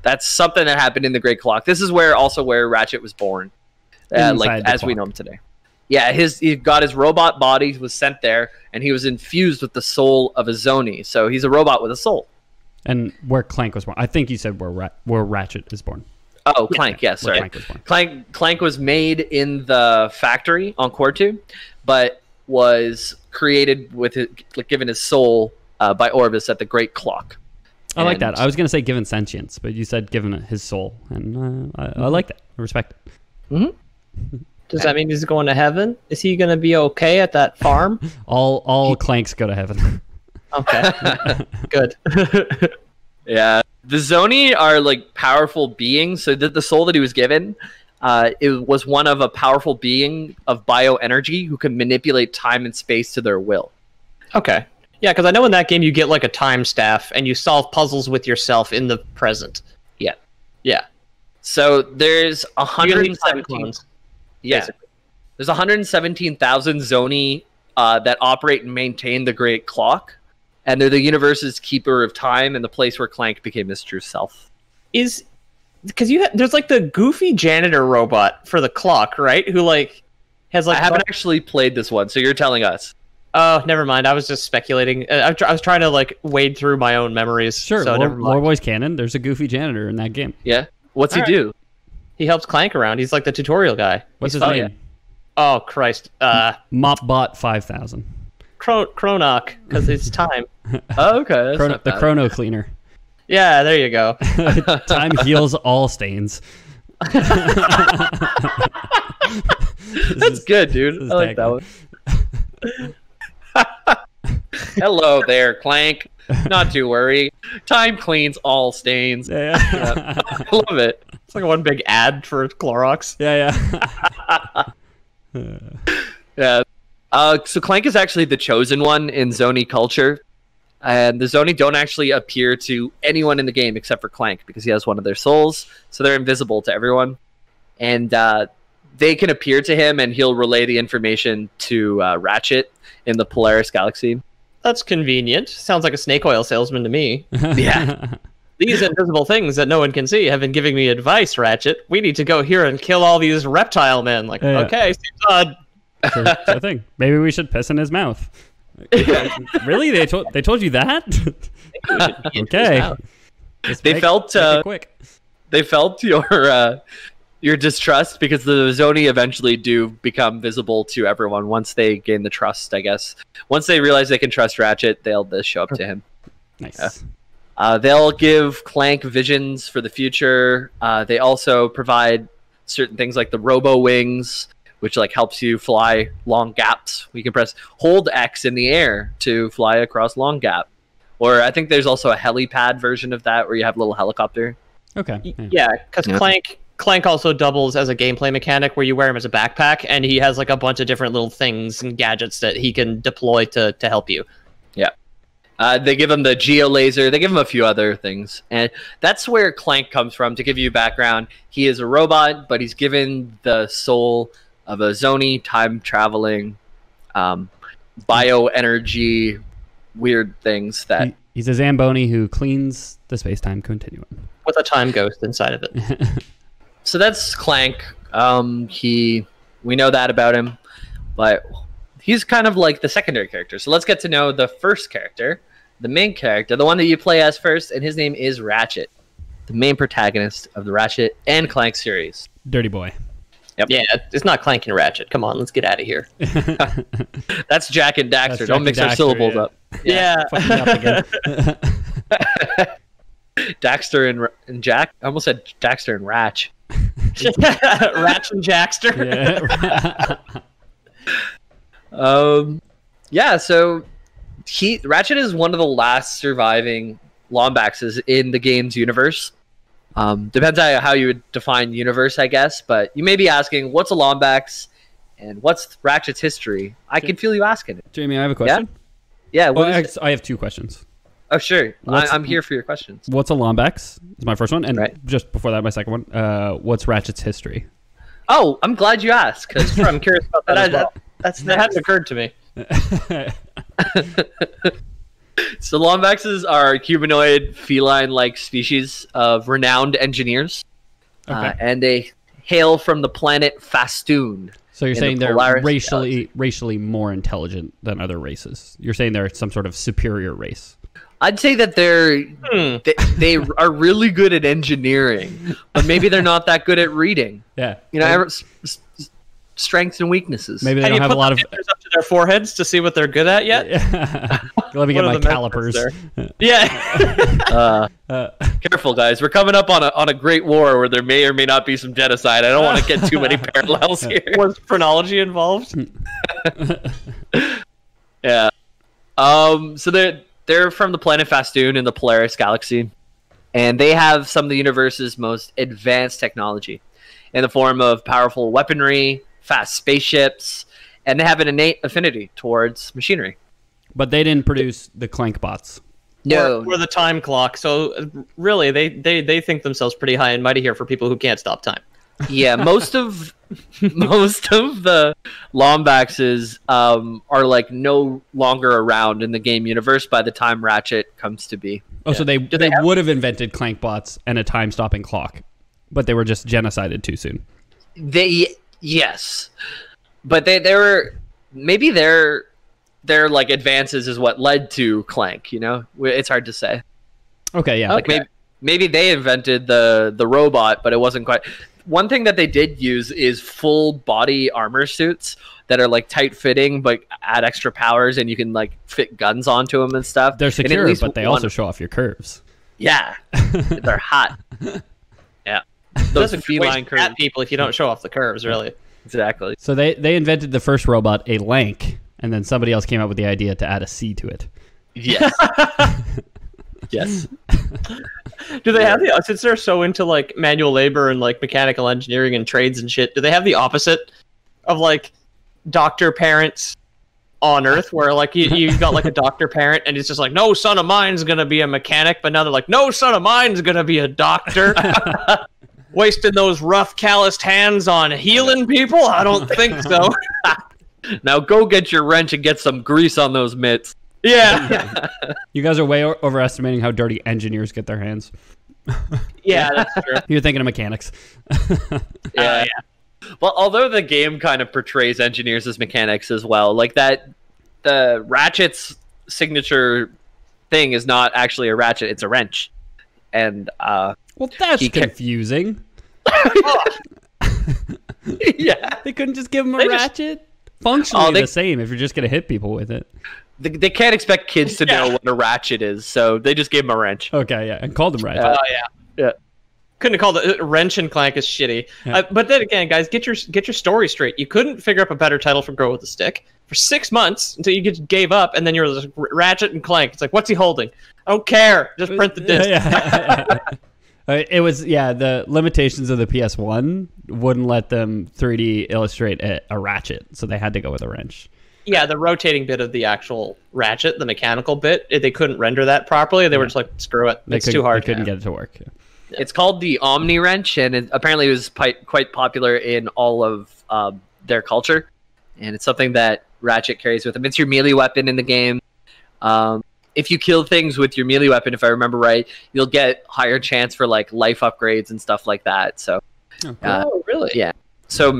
That's something that happened in the Great Clock. This is where Ratchet was born, as we know him today. Yeah, he got his robot body, was sent there, and he was infused with the soul of a Zoni. So he's a robot with a soul. And where Clank was born, I think you said where Ratchet is born. Oh, Clank, yes, sorry. Clank was made in the factory on Cortu, but was created given his soul by Orbis at the Great Clock. I like that. I was going to say given sentience, but you said given his soul, and I like that. I respect it. Mm-hmm. Does that mean he's going to heaven? Is he going to be okay at that farm? all Clanks go to heaven. Okay, good. Yeah, the Zoni are like powerful beings. So the soul that he was given, it was one of a powerful being of bioenergy who can manipulate time and space to their will. Okay. Yeah, because I know in that game you get like a time staff and you solve puzzles with yourself in the present. Yeah. Yeah. So there's 117. Yeah. Basically. There's 117,000 Zoni that operate and maintain the Great Clock, and they're the universe's keeper of time and the place where Clank became his true self. Because there's like the goofy janitor robot for the clock, right? Who like has like. I haven't actually played this one, so you're telling us. Oh, never mind. I was just speculating. I was trying to like wade through my own memories. Sure, so Lore Boys canon. There's a goofy janitor in that game. Yeah. What's he do? He helps Clank around. He's like the tutorial guy. What's his name? Oh Christ! Mopbot 5000. Chronoc, because it's time. Oh, okay. The Chrono Cleaner. Yeah, there you go. Time heals all stains. That's good, dude. I like that one. Hello there, Clank. Not to worry. Time cleans all stains. Yeah. I love it. It's like one big ad for Clorox. Yeah. Yeah. So Clank is actually the chosen one in Zoni culture. And the Zoni don't actually appear to anyone in the game except for Clank because he has one of their souls. So they're invisible to everyone. And they can appear to him and he'll relay the information to Ratchet in the Polaris Galaxy. That's convenient. Sounds like a snake oil salesman to me. Yeah. These invisible things that no one can see have been giving me advice, Ratchet. We need to go here and kill all these reptile men. Like, okay, seems odd. Sure thing. Maybe we should piss in his mouth. Really? They told you that? Okay. They felt your distrust because the Zoni eventually do become visible to everyone once they gain the trust, I guess. Once they realize they can trust Ratchet, they'll just show up to him. Nice. They'll give Clank visions for the future. They also provide certain things like the robo-wings, which like helps you fly long gaps. We can press hold X in the air to fly across long gap. Or I think there's also a helipad version of that where you have a little helicopter. Okay. Yeah, because Clank also doubles as a gameplay mechanic where you wear him as a backpack, and he has like a bunch of different little things and gadgets that he can deploy to help you. Yeah. They give him the geolaser. They give him a few other things. And that's where Clank comes from. To give you background, he is a robot, but he's given the soul of a Zoni, time-traveling, bioenergy, weird things that... He's a Zamboni who cleans the space-time continuum. With a time ghost inside of it. So that's Clank. We know that about him, but he's kind of like the secondary character. So let's get to know the first character, the main character, the one that you play as first, and his name is Ratchet, the main protagonist of the Ratchet and Clank series. Dirty boy. Yep. Yeah, it's not Clank and Ratchet. Come on, let's get out of here. That's Jak and Daxter. Don't mix our syllables up. Yeah. Daxter and Jak. I almost said Daxter and Ratch. Ratch and Jackster. Yeah. So Ratchet is one of the last surviving Lombaxes in the game's universe. Depends on how you would define universe, I guess. But you may be asking, what's a Lombax and what's Ratchet's history? I can feel you asking it. Jamie, I have a question. Yeah. I have two questions. Oh, sure. I'm here for your questions. What's a Lombax? Is my first one. And just before that, my second one. What's Ratchet's history? Oh, I'm glad you asked, because I'm curious about that as well. That hadn't occurred to me. So Lombaxes are humanoid, feline-like species of renowned engineers. Okay. And they hail from the planet Fastoon. So you're saying they're racially more intelligent than other races. You're saying they're some sort of superior race. I'd say that they are really good at engineering, but maybe they're not that good at reading. Yeah. You know, strengths and weaknesses. Maybe they don't have a lot of up to their foreheads to see what they're good at yet. Yeah. Let me get my calipers. Yeah. Careful, guys. We're coming up on a great war where there may or may not be some genocide. I don't want to get too many parallels here. Was phrenology involved? Yeah. So they're from the planet Fastoon in the Polaris galaxy, and they have some of the universe's most advanced technology in the form of powerful weaponry, fast spaceships, and they have an innate affinity towards machinery. But they didn't produce the Clank bots. No. Or the time clock. So really, they think themselves pretty high and mighty here for people who can't stop time. Yeah, most of the Lombaxes are like no longer around in the game universe by the time Ratchet comes to be. Oh, yeah. So they would have invented Clank bots and a time-stopping clock, but they were just genocided too soon. Yes, but they were maybe their like advances is what led to Clank. You know, it's hard to say. Okay, yeah. Like maybe they invented the robot, but it wasn't quite. One thing that they did use is full body armor suits that are like tight fitting, but add extra powers, and you can like fit guns onto them and stuff. They're secure, but they also show off your curves. Yeah, they're hot. Yeah, those are feline curve people. If you don't show off the curves, really. Exactly. So they invented the first robot, a lank, and then somebody else came up with the idea to add a C to it. Yes. Yes. Do they have since they're so into like manual labor and like mechanical engineering and trades and shit, do they have the opposite of like doctor parents on Earth, where like you got like a doctor parent and it's just like, no son of mine's gonna be a mechanic, but now they're like, no son of mine's gonna be a doctor. Wasting those rough calloused hands on healing people? I don't think so. Now go get your wrench and get some grease on those mitts. Yeah. You guys are way overestimating how dirty engineers get their hands. Yeah, that's true. You're thinking of mechanics. Yeah. Well, although the game kind of portrays engineers as mechanics as well, like that, the Ratchet's signature thing is not actually a ratchet; it's a wrench. And well, that's confusing. Yeah, they couldn't just give him a ratchet. Functionally the same if you're just gonna hit people with it. They can't expect kids to know what a ratchet is, so they just gave him a wrench. Okay, yeah, and called him ratchet. Oh yeah. Couldn't have called it wrench and clank is shitty. Yeah. But then again, guys, get your story straight. You couldn't figure up a better title for Girl with a Stick for 6 months until you gave up, and then you're like, Ratchet and Clank. It's like, what's he holding? I don't care. Just print the disc. It was the limitations of the PS1 wouldn't let them 3D illustrate a ratchet, so they had to go with a wrench. Yeah, the rotating bit of the actual ratchet, the mechanical bit, they couldn't render that properly. They were just like, screw it. It's too hard. They couldn't get it to work. Yeah. It's called the Omni Wrench, and apparently it was quite popular in all of their culture. And it's something that Ratchet carries with him. It's your melee weapon in the game. If you kill things with your melee weapon, if I remember right, you'll get higher chance for like life upgrades and stuff like that. So, oh, really? Yeah. So,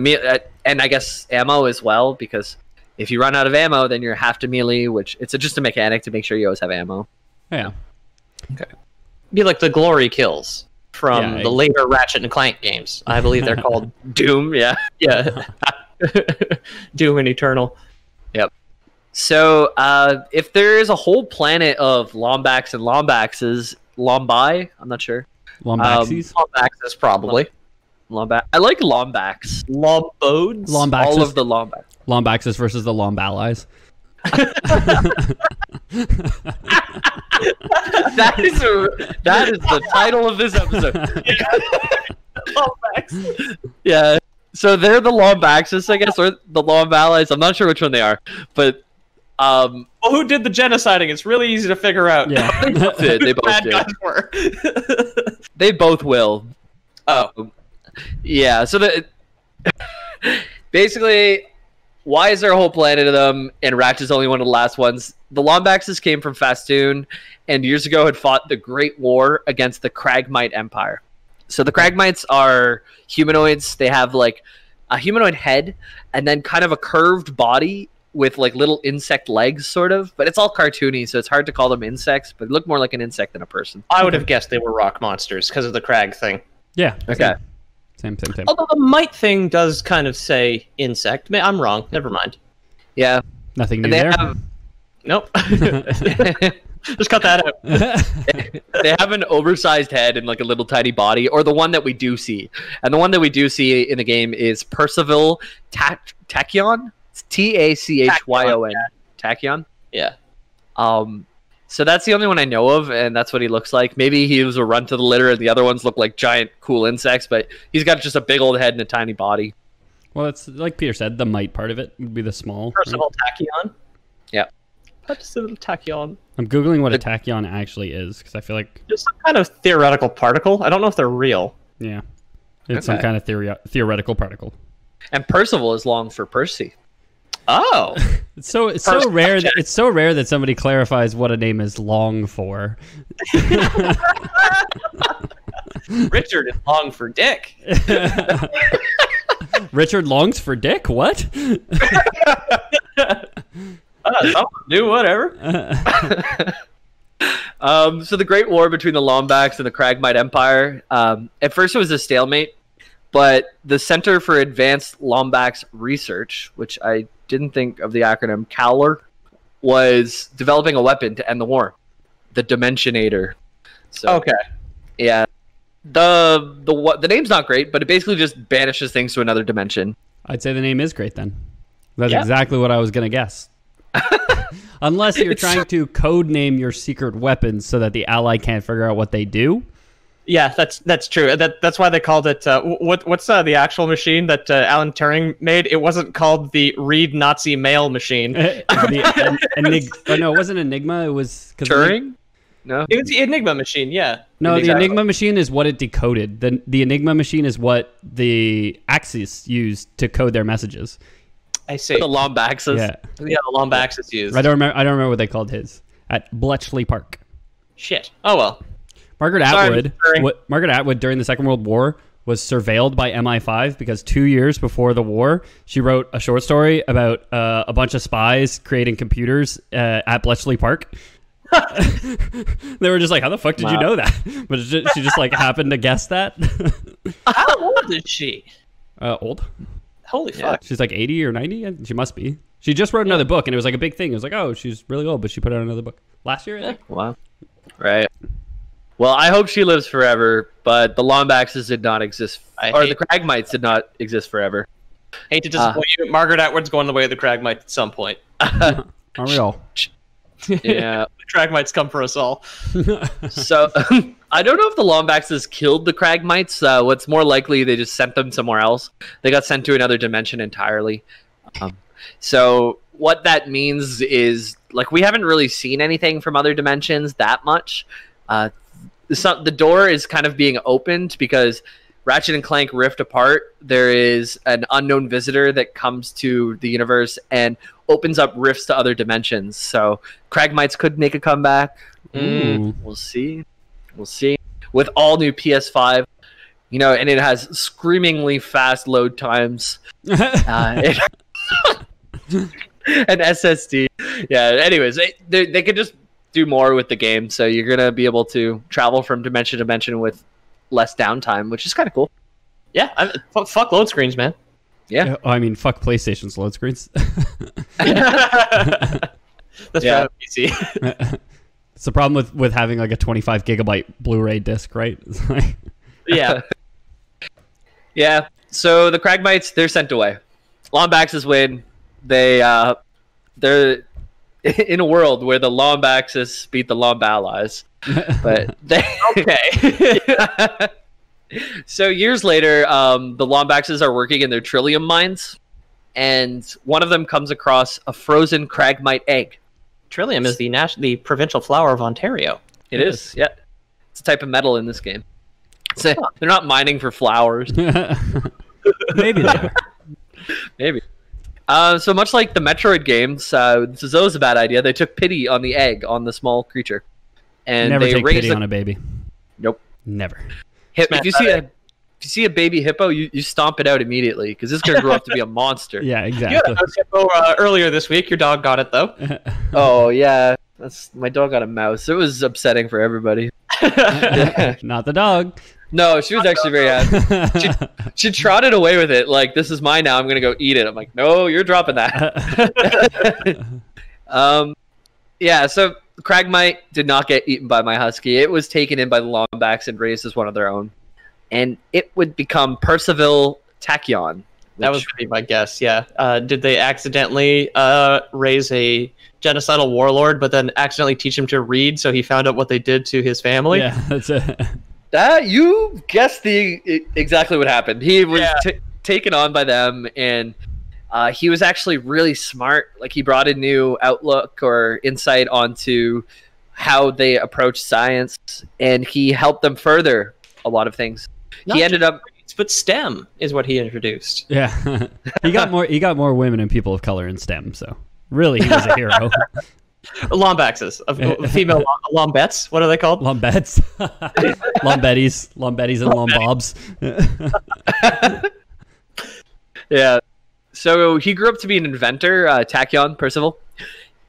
and I guess ammo as well, because if you run out of ammo, then you have to melee, which it's just a mechanic to make sure you always have ammo. Yeah. Okay. Be like the glory kills from the later Ratchet and Clank games. I believe they're called Doom. Yeah. Yeah. Doom and Eternal. Yep. So if there is a whole planet of Lombax and Lombaxes, Lombi, I'm not sure. Lombaxes? Lombaxes, probably. I like Lombax. Lombodes? Lombaxes. All of the Lombax. Lombaxes versus the Lomballies. That is the title of this episode. Lombax. Yeah. So they're the Lombaxes, I guess, or the Lomb allies. I'm not sure which one they are, but well, who did the genociding? It's really easy to figure out. Yeah, they both did. They both did. They both will. Oh, yeah. So basically, why is there a whole planet of them, and Ratchet's only one of the last ones? The Lombaxes came from Fastoon, and years ago had fought the Great War against the Kragmite Empire. So the Kragmites are humanoids. They have like a humanoid head and then kind of a curved body with like little insect legs, sort of. But it's all cartoony, so it's hard to call them insects, but they look more like an insect than a person. I would have guessed they were rock monsters because of the crag thing. Yeah. Okay. Same. Although the mite thing does kind of say insect. I'm wrong. Never mind. Yeah. Nothing new there. Nope. Just cut that out. They have an oversized head and like a little tiny body, or the one that we do see. And the one that we do see in the game is Percival Tachyon. It's Tachyon. Tachyon? Yeah. So that's the only one I know of, and that's what he looks like. Maybe he was a run to the litter, and the other ones look like giant, cool insects, but he's got just a big old head and a tiny body. Well, it's like Peter said, the mite part of it would be the small. Percival Tachyon? Yeah. Percival Tachyon. I'm Googling what a tachyon actually is, because I feel like... Just some kind of theoretical particle. I don't know if they're real. Yeah. It's some kind of theoretical particle. And Percival is long for Percy. Oh. It's so rare that somebody clarifies what a name is long for. Richard is long for Dick. Richard longs for Dick? What? Do whatever. So the Great War between the Lombax and the Kragmite Empire. At first it was a stalemate, but the Center for Advanced Lombax Research, which I didn't think of the acronym CALR, was developing a weapon to end the war, the Dimensionator. So, okay. Yeah. The name's not great, but it basically just banishes things to another dimension. I'd say the name is great then. That's exactly what I was going to guess. Unless you're trying to code name your secret weapons so that the ally can't figure out what they do. Yeah, that's true. That's why they called it. What's the actual machine that Alan Turing made? It wasn't called the Read Nazi Mail machine. No, it wasn't Enigma. It was Turing. No, it was the Enigma machine. Yeah. No, exactly. The Enigma machine is what it decoded. The Enigma machine is what the Axis used to code their messages. I see. The Lombaxes. Yeah, the Lombaxes used. I don't remember what they called his at Bletchley Park. Shit. Oh well. Margaret Atwood during the Second World War was surveilled by MI5 because 2 years before the war, she wrote a short story about a bunch of spies creating computers at Bletchley Park. They were just like, how the fuck did you know that? But she just like happened to guess that. How old is she? Old. Holy fuck. She's like 80 or 90. She must be. She just wrote another book, and it was like a big thing. It was like, oh, she's really old, but she put out another book last year, I think. Wow. Right. Well, I hope she lives forever, but the Lombaxes did not exist, the Kragmites did not exist forever. Hate to disappoint you, Margaret Atwood's going the way of the Kragmites at some point. Are we all? Yeah. The Kragmites come for us all. So, I don't know if the Lombaxes killed the Kragmites. What's more likely, they just sent them somewhere else. They got sent to another dimension entirely. So, what that means is, like, we haven't really seen anything from other dimensions that much. The door is kind of being opened because Ratchet and Clank Rift Apart, there is an unknown visitor that comes to the universe and opens up rifts to other dimensions. So Kragmites could make a comeback. We'll see. With all new PS5, and it has screamingly fast load times. And SSD. Yeah, anyways, they could just do more with the game, so you're gonna be able to travel from dimension to dimension with less downtime, which is kind of cool. Yeah, fuck load screens, man. Yeah. I mean, fuck PlayStation's load screens. That's PC. It's the problem with having like a 25 gigabyte Blu-ray disc, right? Yeah. Yeah. So the Kragmites, they're sent away. Lombaxes win. They're in a world where the Lombaxes beat the Lomballies. But okay. So years later, the Lombaxes are working in their trillium mines, and one of them comes across a frozen cragmite egg. Trillium is the provincial flower of Ontario. It is, yeah. It's a type of metal in this game. So they're not mining for flowers. Maybe they are. Maybe. So much like the Metroid games, this is always a bad idea. They took pity on the egg, on the small creature. And Never they take pity on a baby. Nope. Never. If you see a baby hippo, you stomp it out immediately, because this could grow up to be a monster. Yeah, exactly. You had a hippo earlier this week. Your dog got it, though. Oh, yeah. My dog got a mouse. It was upsetting for everybody. Not the dog. No, she was actually very happy. She trotted away with it. Like, this is mine now. I'm going to go eat it. I'm like, no, you're dropping that. Yeah, so Cragmite did not get eaten by my husky. It was taken in by the Lombax and raised as one of their own. And it would become Percival Tachyon. That was pretty my guess, yeah. Did they accidentally raise a genocidal warlord, but then accidentally teach him to read, so he found out what they did to his family? Yeah, that's it. You guessed exactly what happened. He was taken on by them, and he was actually really smart. Like, he brought a new outlook or insight onto how they approach science, and he helped them further a lot of things. He ended up, but STEM is what he introduced. Yeah, he got more women and people of color in STEM. So really, he was a hero. Lombaxes, female Lombettes. What are they called? Lombettes, Lombetties, and Lombobs. Yeah. So he grew up to be an inventor, Tachyon Percival.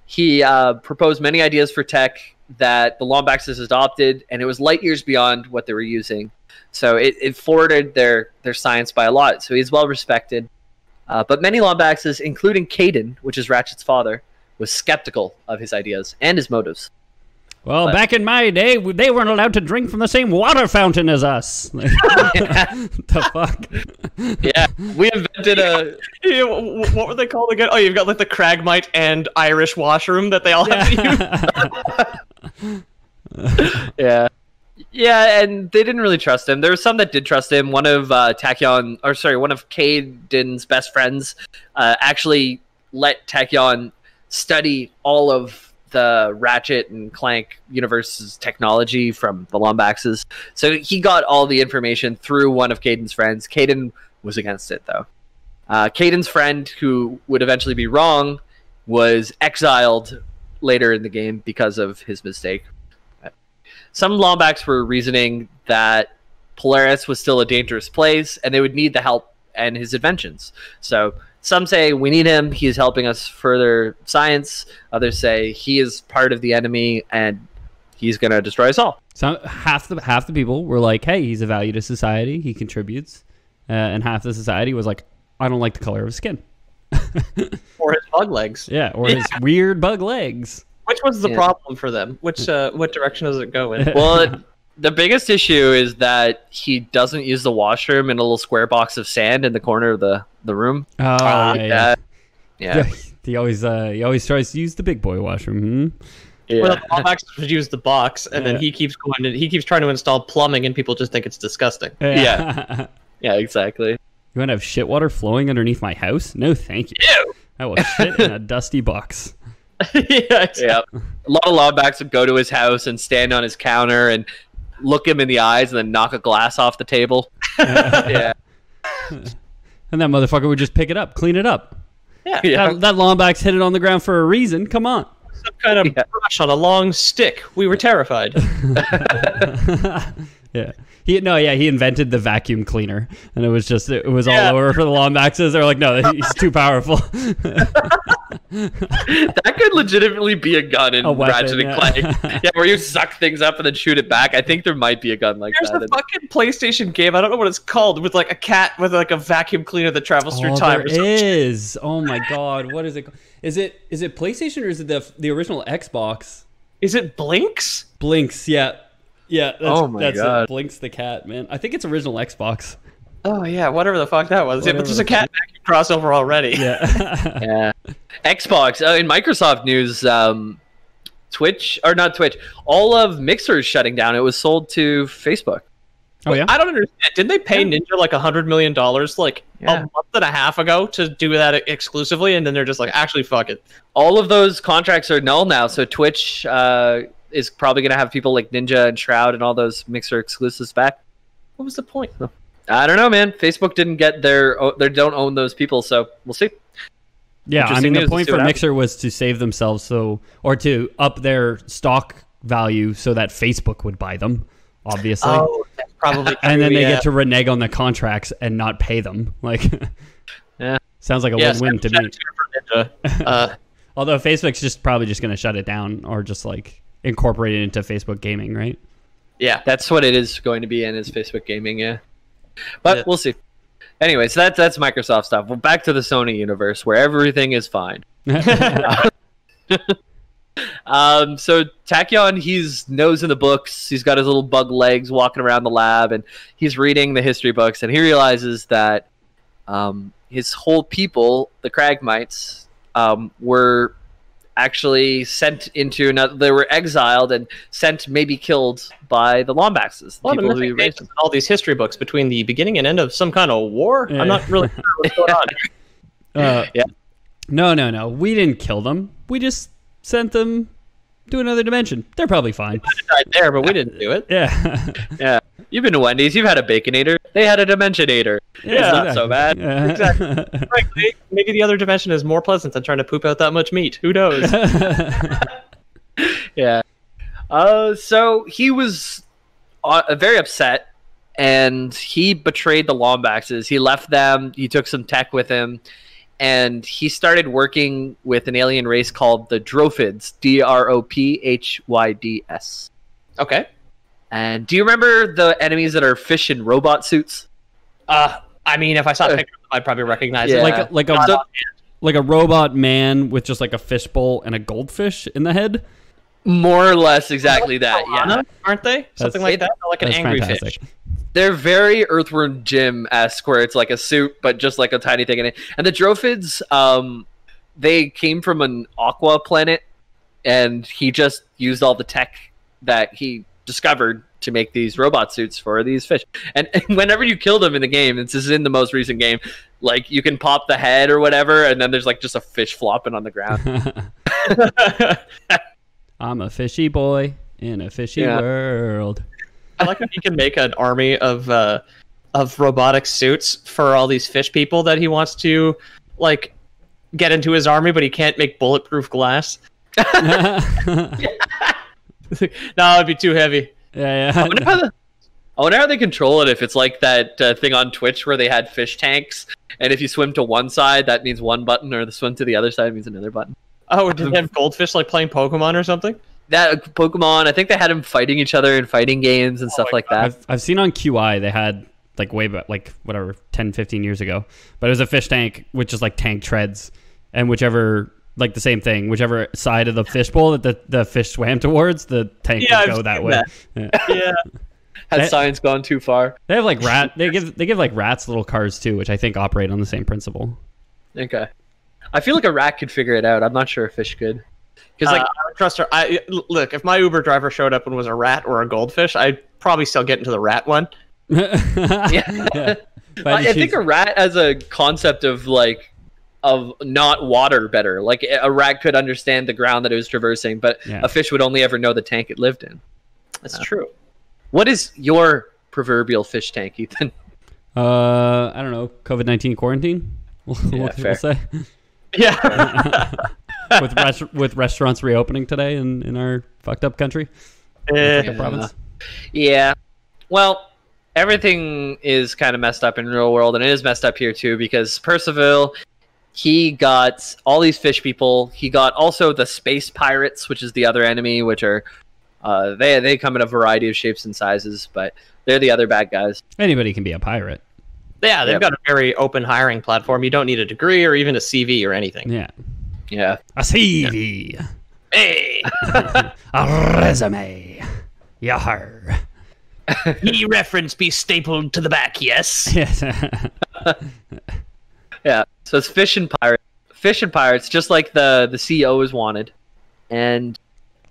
He proposed many ideas for tech that the Lombaxes adopted, and it was light years beyond what they were using. So it forwarded their science by a lot. So he's well respected. But many Lombaxes, including Caden, which is Ratchet's father, was skeptical of his ideas and his motives. Well, back in my day, they weren't allowed to drink from the same water fountain as us. The fuck? Yeah, we invented a... What were they called again? Oh, you've got like the Cragmite and Irish washroom that they all have to use. Yeah. Yeah, and they didn't really trust him. There were some that did trust him. One of one of Caden's best friends actually let Tachyon study all of the Ratchet and Clank universe's technology from the Lombaxes. So he got all the information through one of Caden's friends. Caden was against it, though. Caden's friend, who would eventually be wrong, was exiled later in the game because of his mistake. Some Lombax were reasoning that Polaris was still a dangerous place, and they would need the help and his inventions. So some say we need him, he is helping us further science. Others say he is part of the enemy and he's going to destroy us all. So half the people were like, hey, he's a value to society, he contributes. And half the society was like, I don't like the color of his skin. Or his bug legs. Yeah, or his weird bug legs. Which was the problem for them? What direction does it go in? Well, the biggest issue is that he doesn't use the washroom in a little square box of sand in the corner of the room. Oh, yeah. Yeah. He always tries to use the big boy washroom. Yeah. Well, the Lombax would use the box, and then he keeps trying to install plumbing, and people just think it's disgusting. Yeah, yeah, exactly. You want to have shit water flowing underneath my house? No, thank you. Ew. I will shit in a dusty box. Yeah, exactly. Yeah. A lot of Lombax would go to his house and stand on his counter and look him in the eyes and then knock a glass off the table. Yeah. And that motherfucker would just pick it up, clean it up. Yeah. That Lombax hit it on the ground for a reason. Come on. Some kind of brush on a long stick. We were terrified. Yeah. He invented the vacuum cleaner, and it was all over for the Lombaxes. They're like, no, he's too powerful. That could legitimately be a gun in Ratchet and Clank. Yeah, where you suck things up and then shoot it back. I think there might be a gun like that. There's a fucking PlayStation game. I don't know what it's called, with like a cat with like a vacuum cleaner that travels through time. There is. Oh my god, what is it? Is it PlayStation or is it the original Xbox? Is it Blinks? Blinks, yeah. Yeah, that's Blinks the cat, man. I think it's original Xbox. Oh yeah, whatever the fuck that was. Yeah, but there's a cat crossover already. Yeah. Yeah. Xbox. In Microsoft news, Twitch, or not Twitch, all of Mixer is shutting down. It was sold to Facebook. Oh yeah. I don't understand. Didn't they pay Ninja like $100 million like a month and a half ago to do that exclusively, and then they're just like, actually, fuck it. All of those contracts are null now. So Twitch is probably going to have people like Ninja and Shroud and all those Mixer exclusives back. What was the point? I don't know, man. Facebook didn't get they don't own those people, so we'll see. Yeah, I mean, the point for Mixer was to save themselves, or to up their stock value so that Facebook would buy them, obviously. Oh, that's probably true, and then they get to renege on the contracts and not pay them. Like, yeah, sounds like a win-win to me. Although Facebook's probably just going to shut it down or just like incorporate it into Facebook Gaming, right? Yeah, that's what it is going to be in, is Facebook Gaming. Yeah, but we'll see. Anyway, so that's Microsoft stuff. Well, back to the Sony universe where everything is fine. So Tachyon, he's nose in the books. He's got his little bug legs walking around the lab, and he's reading the history books, and he realizes that his whole people, the Kragmites, were actually sent into another. They were exiled and sent, maybe killed by the Lombaxes. Well, people who raised all these history books between the beginning and end of some kind of war. Yeah. I'm not really sure what's going on. Yeah. No. We didn't kill them. We just sent them to another dimension. They're probably fine. They died there, but we didn't do it. Yeah. Yeah. You've been to Wendy's. You've had a Baconator. They had a Dimensionator. Yeah, it's not so bad. Yeah. Exactly. Frankly, maybe the other dimension is more pleasant than trying to poop out that much meat. Who knows? Yeah. So he was very upset, and he betrayed the Lombaxes. He left them. He took some tech with him, and he started working with an alien race called the Drophids. Drophyds. Okay. And do you remember the enemies that are fish in robot suits? I mean, if I saw a picture, I'd probably recognize it. Like a robot man with just like a fishbowl and a goldfish in the head. More or less, exactly that. Yeah, aren't they? Something like that, like an angry fish. They're very Earthworm Jim-esque, where it's like a suit, but just like a tiny thing in it. And the Drophids, they came from an aqua planet, and he just used all the tech that he discovered to make these robot suits for these fish. And whenever you kill them in the game, this is in the most recent game, like you can pop the head or whatever, and then there's like just a fish flopping on the ground. I'm a fishy boy in a fishy world. I like how you can make an army of robotic suits for all these fish people that he wants to like get into his army, but he can't make bulletproof glass. No, it'd be too heavy. Yeah. I wonder how they control it, if it's like that thing on Twitch where they had fish tanks, and if you swim to one side, that means one button, or the swim to the other side means another button. Oh, did they have goldfish like playing Pokemon or something? That Pokemon, I think they had them fighting each other in fighting games and stuff like that. I've seen on QI they had like way back, like whatever, 10, 15 years ago, but it was a fish tank with just like tank treads, and whichever, like the same thing, whichever side of the fishbowl that the fish swam towards, the tank would go that way. Yeah. Had science gone too far? They have like they give like rats little cars too, which I think operate on the same principle. Okay. I feel like a rat could figure it out. I'm not sure a fish could. Because I would trust her. Look, if my Uber driver showed up and was a rat or a goldfish, I'd probably still get into the rat one. Yeah. I think a rat as a concept of not water better. Like a rat could understand the ground that it was traversing, but a fish would only ever know the tank it lived in. That's true. What is your proverbial fish tank, Ethan? I don't know. COVID-19 quarantine? What people say? Yeah. with restaurants reopening today in our fucked up country. Province. Yeah. Well, everything is kind of messed up in real world, and it is messed up here too, because Percival, he got all these fish people. He got also the space pirates, which is the other enemy, which are they come in a variety of shapes and sizes, but they're the other bad guys. Anybody can be a pirate. Yeah, they've got a very open hiring platform. You don't need a degree or even a CV or anything. Yeah. A CV. Yeah. Hey. A resume. Yar. Ye reference be stapled to the back, yes? Yes. Yeah, so it's fish and pirates, just like the CEO is wanted. And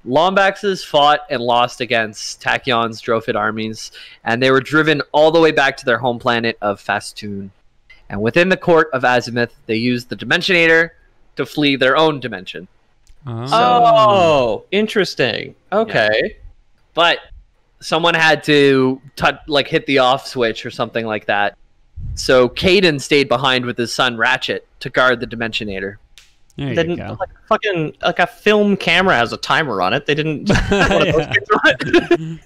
Lombaxes fought and lost against Tachyon's Drophid armies, and they were driven all the way back to their home planet of Fastoon. And within the court of Azimuth, they used the Dimensionator to flee their own dimension. Oh, interesting. Okay. Yeah. But someone had to hit the off switch or something like that. So Caden stayed behind with his son Ratchet to guard the Dimensionator. There They you didn't go. like a film camera has a timer on it. They didn't. One of those things on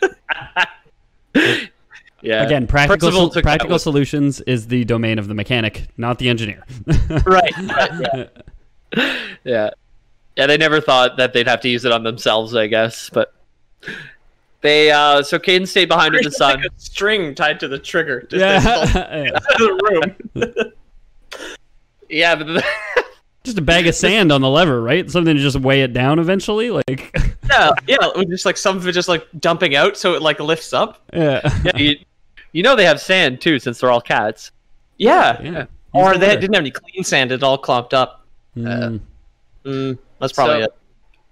it. Yeah. Again, practical solutions is the domain of the mechanic, not the engineer. Right. Yeah. Yeah, they never thought that they'd have to use it on themselves, I guess. But they so Caden stayed behind with his son. Like a string tied to the trigger. Just Yeah. the room. Yeah, but just a bag of sand on the lever, right? Something to just weigh it down eventually, like. Yeah. Just like some of it just like dumping out, so it like lifts up. Yeah. You know they have sand too, since they're all cats. Yeah. Or they didn't have any clean sand; it all clumped up. Mm. That's probably it.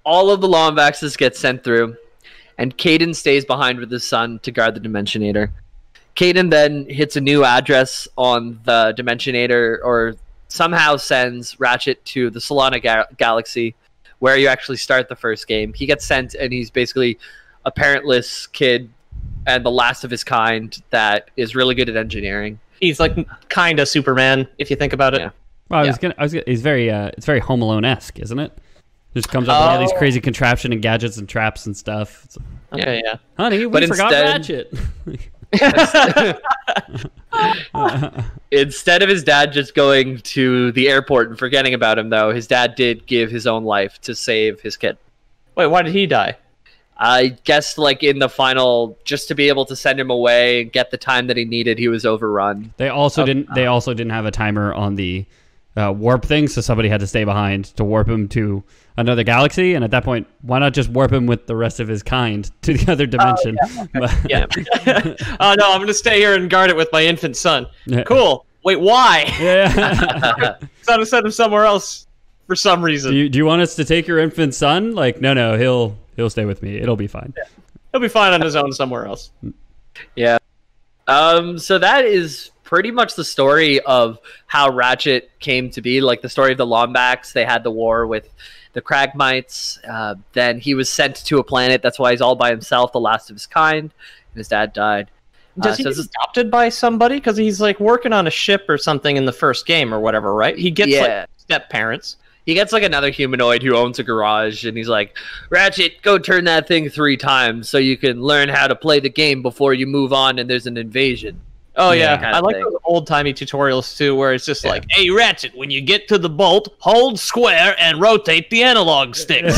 All of the Lombaxes get sent through, and Caden stays behind with his son to guard the Dimensionator. Caden then hits a new address on the Dimensionator, or somehow sends Ratchet to the Solana Galaxy, where you actually start the first game. He gets sent, and he's basically a parentless kid and the last of his kind that is really good at engineering. He's like kind of Superman, if you think about it. Yeah. Well, it's very Home Alone-esque, isn't it? Just comes up with all these crazy contraption and gadgets and traps and stuff. Yeah. Honey, we forgot Ratchet. Instead of his dad just going to the airport and forgetting about him, though, his dad did give his own life to save his kid. Wait, why did he die? I guess, like, in the final, just to be able to send him away and get the time that he needed, he was overrun. They also didn't have a timer on the warp thing, so somebody had to stay behind to warp him to another galaxy. And at that point, why not just warp him with the rest of his kind to the other dimension? Yeah. Oh no, I'm gonna stay here and guard it with my infant son. Yeah. Cool. Wait, why? Yeah. So to send him somewhere else for some reason. Do you want us to take your infant son? Like, no, he'll stay with me. It'll be fine. Yeah. He'll be fine on his own somewhere else. Yeah. So that is pretty much the story of how Ratchet came to be. Like the story of the Lombax. They had the war with the Kragmites. Then he was sent to a planet. That's why he's all by himself, the last of his kind. And his dad died. Does he get adopted by somebody? Because he's like working on a ship or something in the first game or whatever, right? He gets like step parents. He gets like another humanoid who owns a garage, and he's like, Ratchet, go turn that thing 3 times so you can learn how to play the game before you move on and there's an invasion. Oh, yeah. I like those old-timey tutorials, too, where it's just like, hey, Ratchet, when you get to the bolt, hold square and rotate the analog sticks.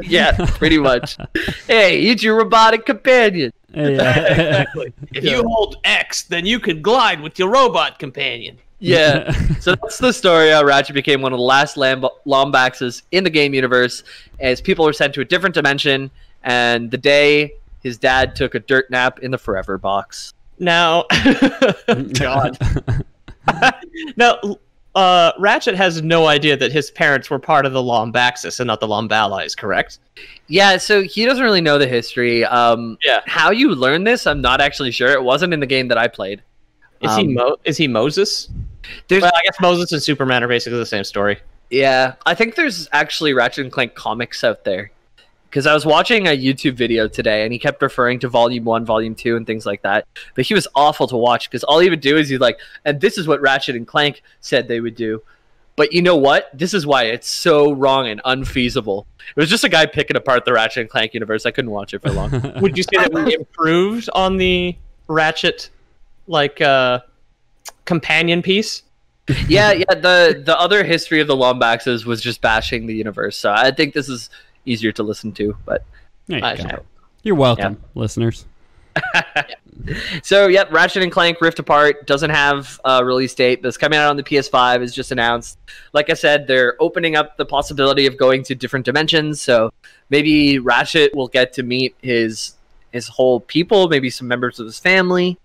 Yeah, pretty much. Hey, eat your robotic companion. Exactly. If you hold X, then you can glide with your robot companion. Yeah. So that's the story how Ratchet became one of the last Lombaxes in the game universe, as people were sent to a different dimension, and the day his dad took a dirt nap in the Forever box. Now, God. Now, Ratchet has no idea that his parents were part of the Lombaxes and not the Lomballies, correct? Yeah, so he doesn't really know the history. How you learn this, I'm not actually sure. It wasn't in the game that I played. Is he Moses? Well, I guess Moses and Superman are basically the same story. Yeah, I think there's actually Ratchet and Clank comics out there. Because I was watching a YouTube video today, and he kept referring to Volume 1, Volume 2, and things like that. But he was awful to watch, because all he would do is he's like, and this is what Ratchet and Clank said they would do. But you know what? This is why it's so wrong and unfeasible. It was just a guy picking apart the Ratchet and Clank universe. I couldn't watch it for long. Would you say that we improved on the Ratchet, companion piece? Yeah. The other history of the Lombaxes was just bashing the universe. So I think this is easier to listen to, but you're welcome, listeners. So Ratchet and Clank Rift Apart doesn't have a release date. That's coming out on the PS5 is just announced. Like I said, they're opening up the possibility of going to different dimensions, so maybe Ratchet will get to meet his his whole people, maybe some members of his family.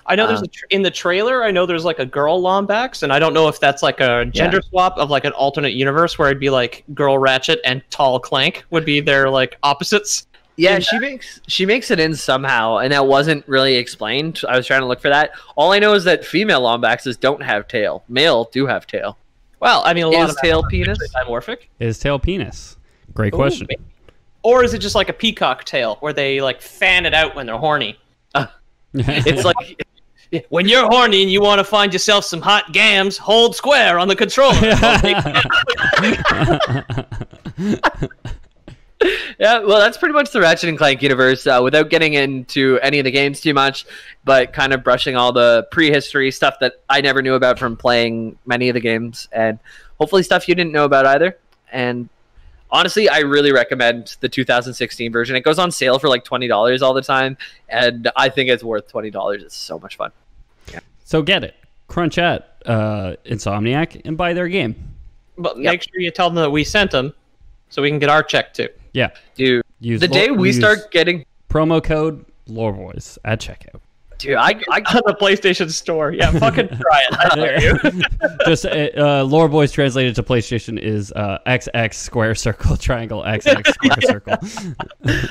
I know there's in the trailer. I know there's like a girl Lombax, and I don't know if that's like a gender swap of like an alternate universe where it'd be like girl Ratchet and tall Clank would be their like opposites. Yeah, she makes it in somehow, and that wasn't really explained. I was trying to look for that. All I know is that female Lombaxes don't have tail. Male do have tail. Well, I mean, a lot of tail penis dimorphic. Is tail penis? Great question. Or is it just like a peacock tail where they like fan it out when they're horny? It's like when you're horny and you want to find yourself some hot gams, hold square on the controller. Yeah, well, that's pretty much the Ratchet and Clank universe. Without getting into any of the games too much, but kind of brushing all the prehistory stuff that I never knew about from playing many of the games, and hopefully stuff you didn't know about either. And honestly, I really recommend the 2016 version. It goes on sale for like $20 all the time, and I think it's worth $20. It's so much fun. Yeah. So get it. Crunch at Insomniac and buy their game. But make sure you tell them that we sent them so we can get our check too. Yeah. Dude, the day we start getting... promo code LoreBoys at checkout. Dude, I got the PlayStation Store. Yeah, fucking try it. I dare you. Just LoreBoys translated to PlayStation is XX square circle triangle XX square circle.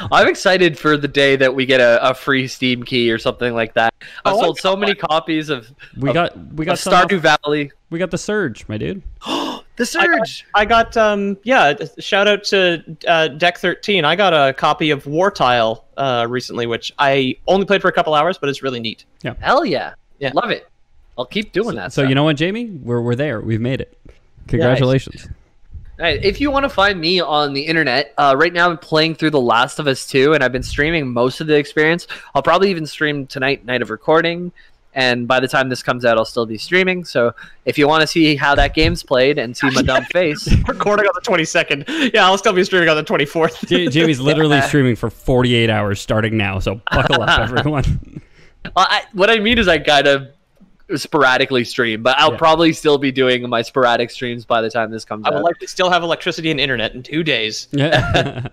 I'm excited for the day that we get a free Steam key or something like that. I've sold so many copies of Stardew Valley. We got the Surge, my dude. The Surge. I got shout out to Deck 13. I got a copy of War Tile recently, which I only played for a couple hours, but it's really neat. Yeah. Hell yeah. Love it. I'll keep doing that. So you know what, Jamie? We're there. We've made it. Congratulations. Nice. Right, if you want to find me on the internet, right now I'm playing through The Last of Us 2, and I've been streaming most of the experience. I'll probably even stream tonight, night of recording. And by the time this comes out, I'll still be streaming. So if you want to see how that game's played and see my dumb face... Recording on the 22nd. Yeah, I'll still be streaming on the 24th. Jamie's literally streaming for 48 hours starting now, so buckle up, everyone. What I mean is I kind of sporadically stream, but I'll probably still be doing my sporadic streams by the time this comes out. I would like to still have electricity and internet in 2 days. Yeah.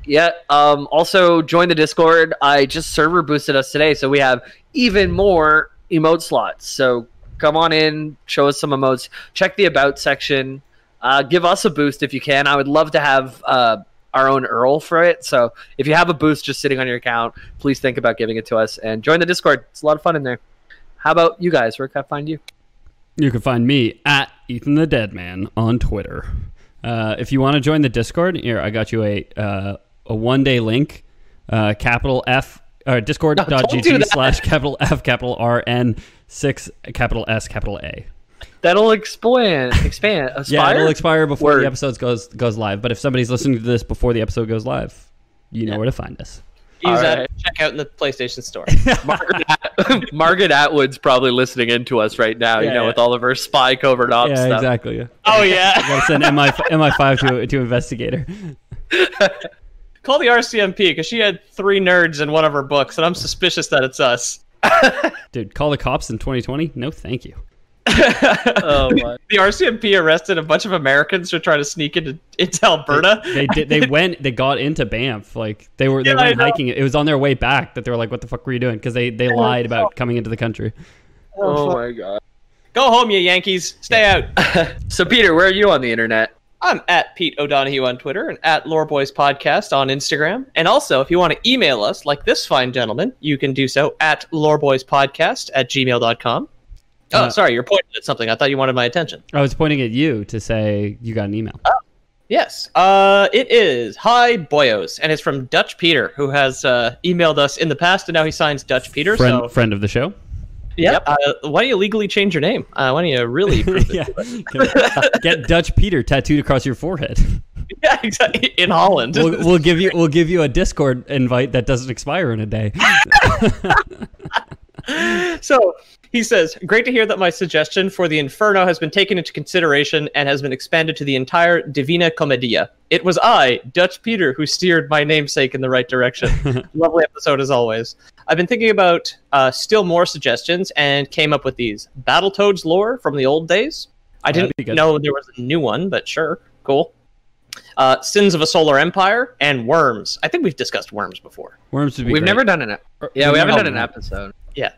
Yeah. Also, join the Discord. I just server boosted us today, so we have even more emote slots. So come on in, show us some emotes. Check the About section. Give us a boost if you can. I would love to have our own Earl for it. So if you have a boost just sitting on your account, please think about giving it to us. And join the Discord. It's a lot of fun in there. How about you guys? Where can I find you? You can find me at Ethan the Deadman on Twitter. If you want to join the Discord, here I got you a one-day link, capital F, discord.gg/ capital F, capital RN 6 capital S capital A. That'll expand. Yeah, it'll expire before the episode goes live. But if somebody's listening to this before the episode goes live, you know where to find us. Use that check out in the PlayStation Store. Margaret Atwood's probably listening in to us right now, with all of her spy covert ops stuff. Yeah, exactly. Yeah. Oh, yeah. I gotta send MI5 to investigator. Call the RCMP, because she had 3 nerds in one of her books, and I'm suspicious that it's us. Dude, call the cops in 2020? No, thank you. Oh my. The RCMP arrested a bunch of Americans for trying to sneak into Alberta. They got into Banff. Like they went hiking. It was on their way back that they were like, "What the fuck were you doing?" Because they lied about coming into the country. Oh my god. Go home, you Yankees. Stay out. So Peter, where are you on the internet? I'm at Pete O'Donohue on Twitter and at Loreboys Podcast on Instagram. And also, if you want to email us like this fine gentleman, you can do so at loreboyspodcast@gmail.com. Oh, sorry, you're pointing at something. I thought you wanted my attention. I was pointing at you to say you got an email. Oh, yes. It is Hi Boyos, and it's from Dutch Peter, who has emailed us in the past, and now he signs Dutch Peter. Friend of the show? Yeah. Yep. Why don't you legally change your name? Why don't you really prove it? Get Dutch Peter tattooed across your forehead. Yeah, exactly. In Holland. We'll give you a Discord invite that doesn't expire in a day. So he says, great to hear that my suggestion for the Inferno has been taken into consideration and has been expanded to the entire Divina Commedia. It was I, Dutch Peter, who steered my namesake in the right direction. Lovely episode as always. I've been thinking about still more suggestions and came up with these. Battletoads lore from the old days. I didn't know there was a new one, but sure. Cool. Sins of a Solar Empire, and Worms. I think we've discussed Worms before. Worms would be We've great. never done an we haven't done an episode. Yeah.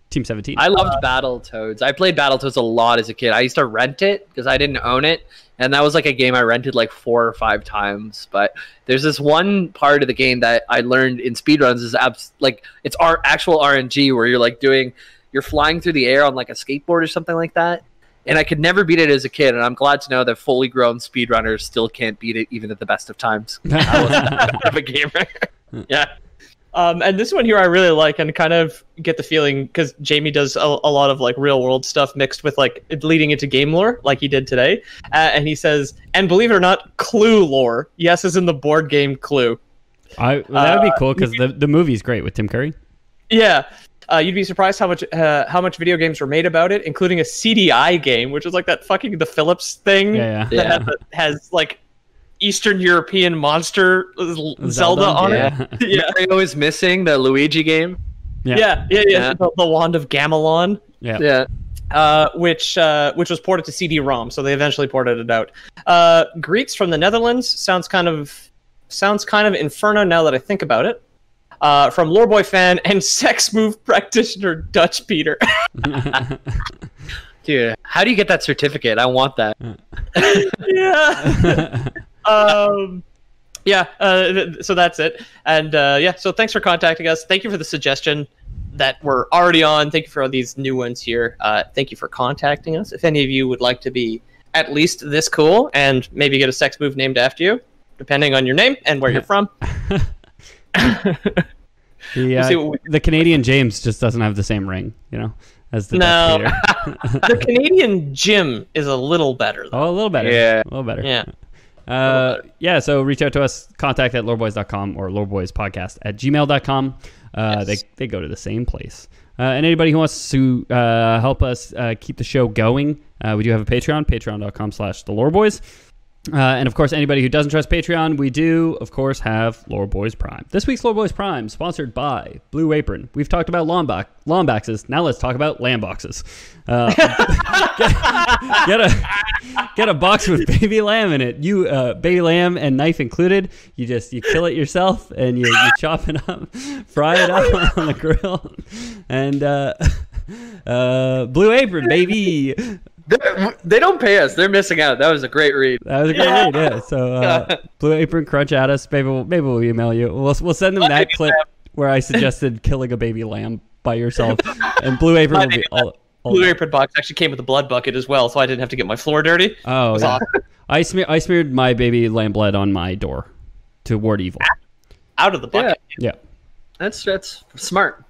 Team 17. I loved Battletoads. I played Battletoads a lot as a kid. I used to rent it because I didn't own it, and that was like a game I rented like 4 or 5 times. But there's this one part of the game that I learned in speedruns is like it's our actual RNG where you're like you're flying through the air on like a skateboard or something like that. And I could never beat it as a kid, and I'm glad to know that fully grown speedrunners still can't beat it even at the best of times. I wasn't that kind of a gamer. Yeah. And this one here I really like, and kind of get the feeling because Jamie does a lot of like real world stuff mixed with like leading into game lore, like he did today. And he says, and believe it or not, Clue lore. Yes, as in the board game Clue. That would be cool because the movie's great with Tim Curry. Yeah. You'd be surprised how much video games were made about it, including a CDI game, which is like that fucking the Philips thing that has like Eastern European monster Zelda on it. Yeah. Mario is missing the Luigi game. Yeah. The Wand of Gamelon. Yeah. Which was ported to CD-ROM, so they eventually ported it out. Greets from the Netherlands sounds kind of Inferno now that I think about it. From Loreboy fan and sex move practitioner Dutch Peter. Dude, how do you get that certificate? I want that. So that's it. And so thanks for contacting us. Thank you for the suggestion that we're already on. Thank you for all these new ones here. Thank you for contacting us. If any of you would like to be at least this cool and maybe get a sex move named after you, depending on your name and where you're from. The Canadian James just doesn't have the same ring, as the Dutch Peter. The Canadian Jim is a little better, though. Oh, a little better. Yeah. A little better. Yeah. So reach out to us, contact@loreboys.com or loreboyspodcast@gmail.com. They go to the same place. And anybody who wants to help us keep the show going, we do have a Patreon, patreon.com/theloreboys. And of course, anybody who doesn't trust Patreon, we do, of course, have Lore Boys Prime. This week's Lore Boys Prime, sponsored by Blue Apron. We've talked about Lombaxes. Now let's talk about lamb boxes. Get a box with baby lamb in it. Baby lamb and knife included. You kill it yourself and you chop it up, fry it up on the grill, and Blue Apron, baby. They don't pay us. They're missing out. That was a great read. Read, yeah. So Blue Apron, crunch at us. Maybe we'll email you. We'll send them that clip where I suggested killing a baby lamb by yourself, and Blue Apron will be all Blue Apron box actually came with a blood bucket as well, so I didn't have to get my floor dirty. Oh, yeah. Awesome. I smeared my baby lamb blood on my door to ward evil. Out of the bucket. Yeah. That's smart.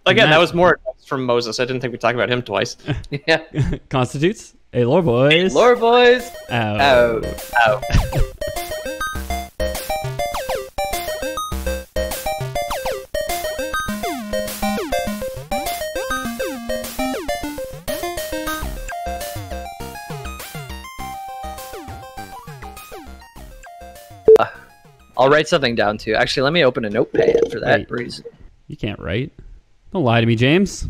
Again, that was more from Moses. I didn't think we'd talk about him twice. Yeah. Constitutes a Lore Boys. Hey, Lore Boys. Ow. I'll write something down too. Actually, let me open a notepad for that reason. You can't write. Don't lie to me, James.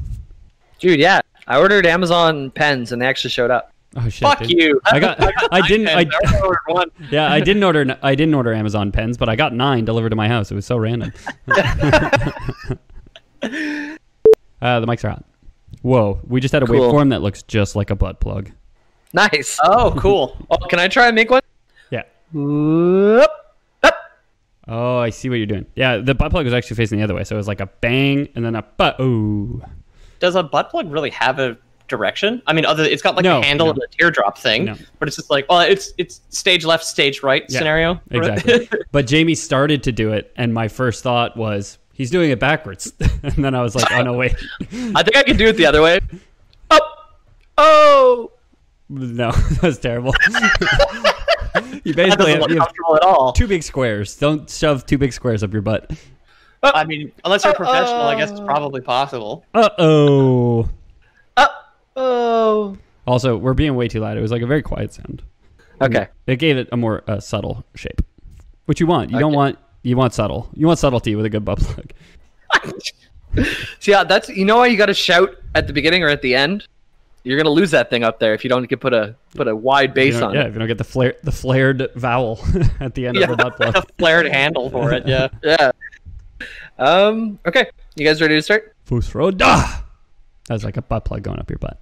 Dude, yeah. I ordered Amazon pens and they actually showed up. Oh shit! Fuck dude. you! I didn't order one. Yeah, I didn't order Amazon pens, but I got 9 delivered to my house. It was so random. The mics are hot. Whoa! We just had a waveform that looks just like a butt plug. Nice. Oh, cool. Oh, can I try and make one? Yeah. Whoop. Oh, I see what you're doing. Yeah, the butt plug was actually facing the other way, so it was like a bang and then a butt. Ooh. Does a butt plug really have a direction? I mean, it's got like a handle and a teardrop thing, but it's just like, well, it's stage left, stage right scenario. Exactly. But Jamie started to do it, and my first thought was, he's doing it backwards. And then I was like, oh, no, wait. I think I can do it the other way. Up. Oh. No, that was terrible. You basically have at all. 2 big squares. Don't shove 2 big squares up your butt. I mean, unless you're a professional, I guess it's probably possible. Uh-oh. Uh-oh. Also, we're being way too loud. It was like a very quiet sound. Okay. It gave it a more subtle shape. Which you want. You want subtle. You want subtlety with a good butt plug. So yeah, that's, you know why you got to shout at the beginning or at the end? You're gonna lose that thing up there if you don't get put a wide base on it. Yeah, if you don't get the flared vowel at the end of the butt plug. A flared handle for it. Yeah. Yeah. Okay, you guys ready to start? Fußroda. That's like a butt plug going up your butt.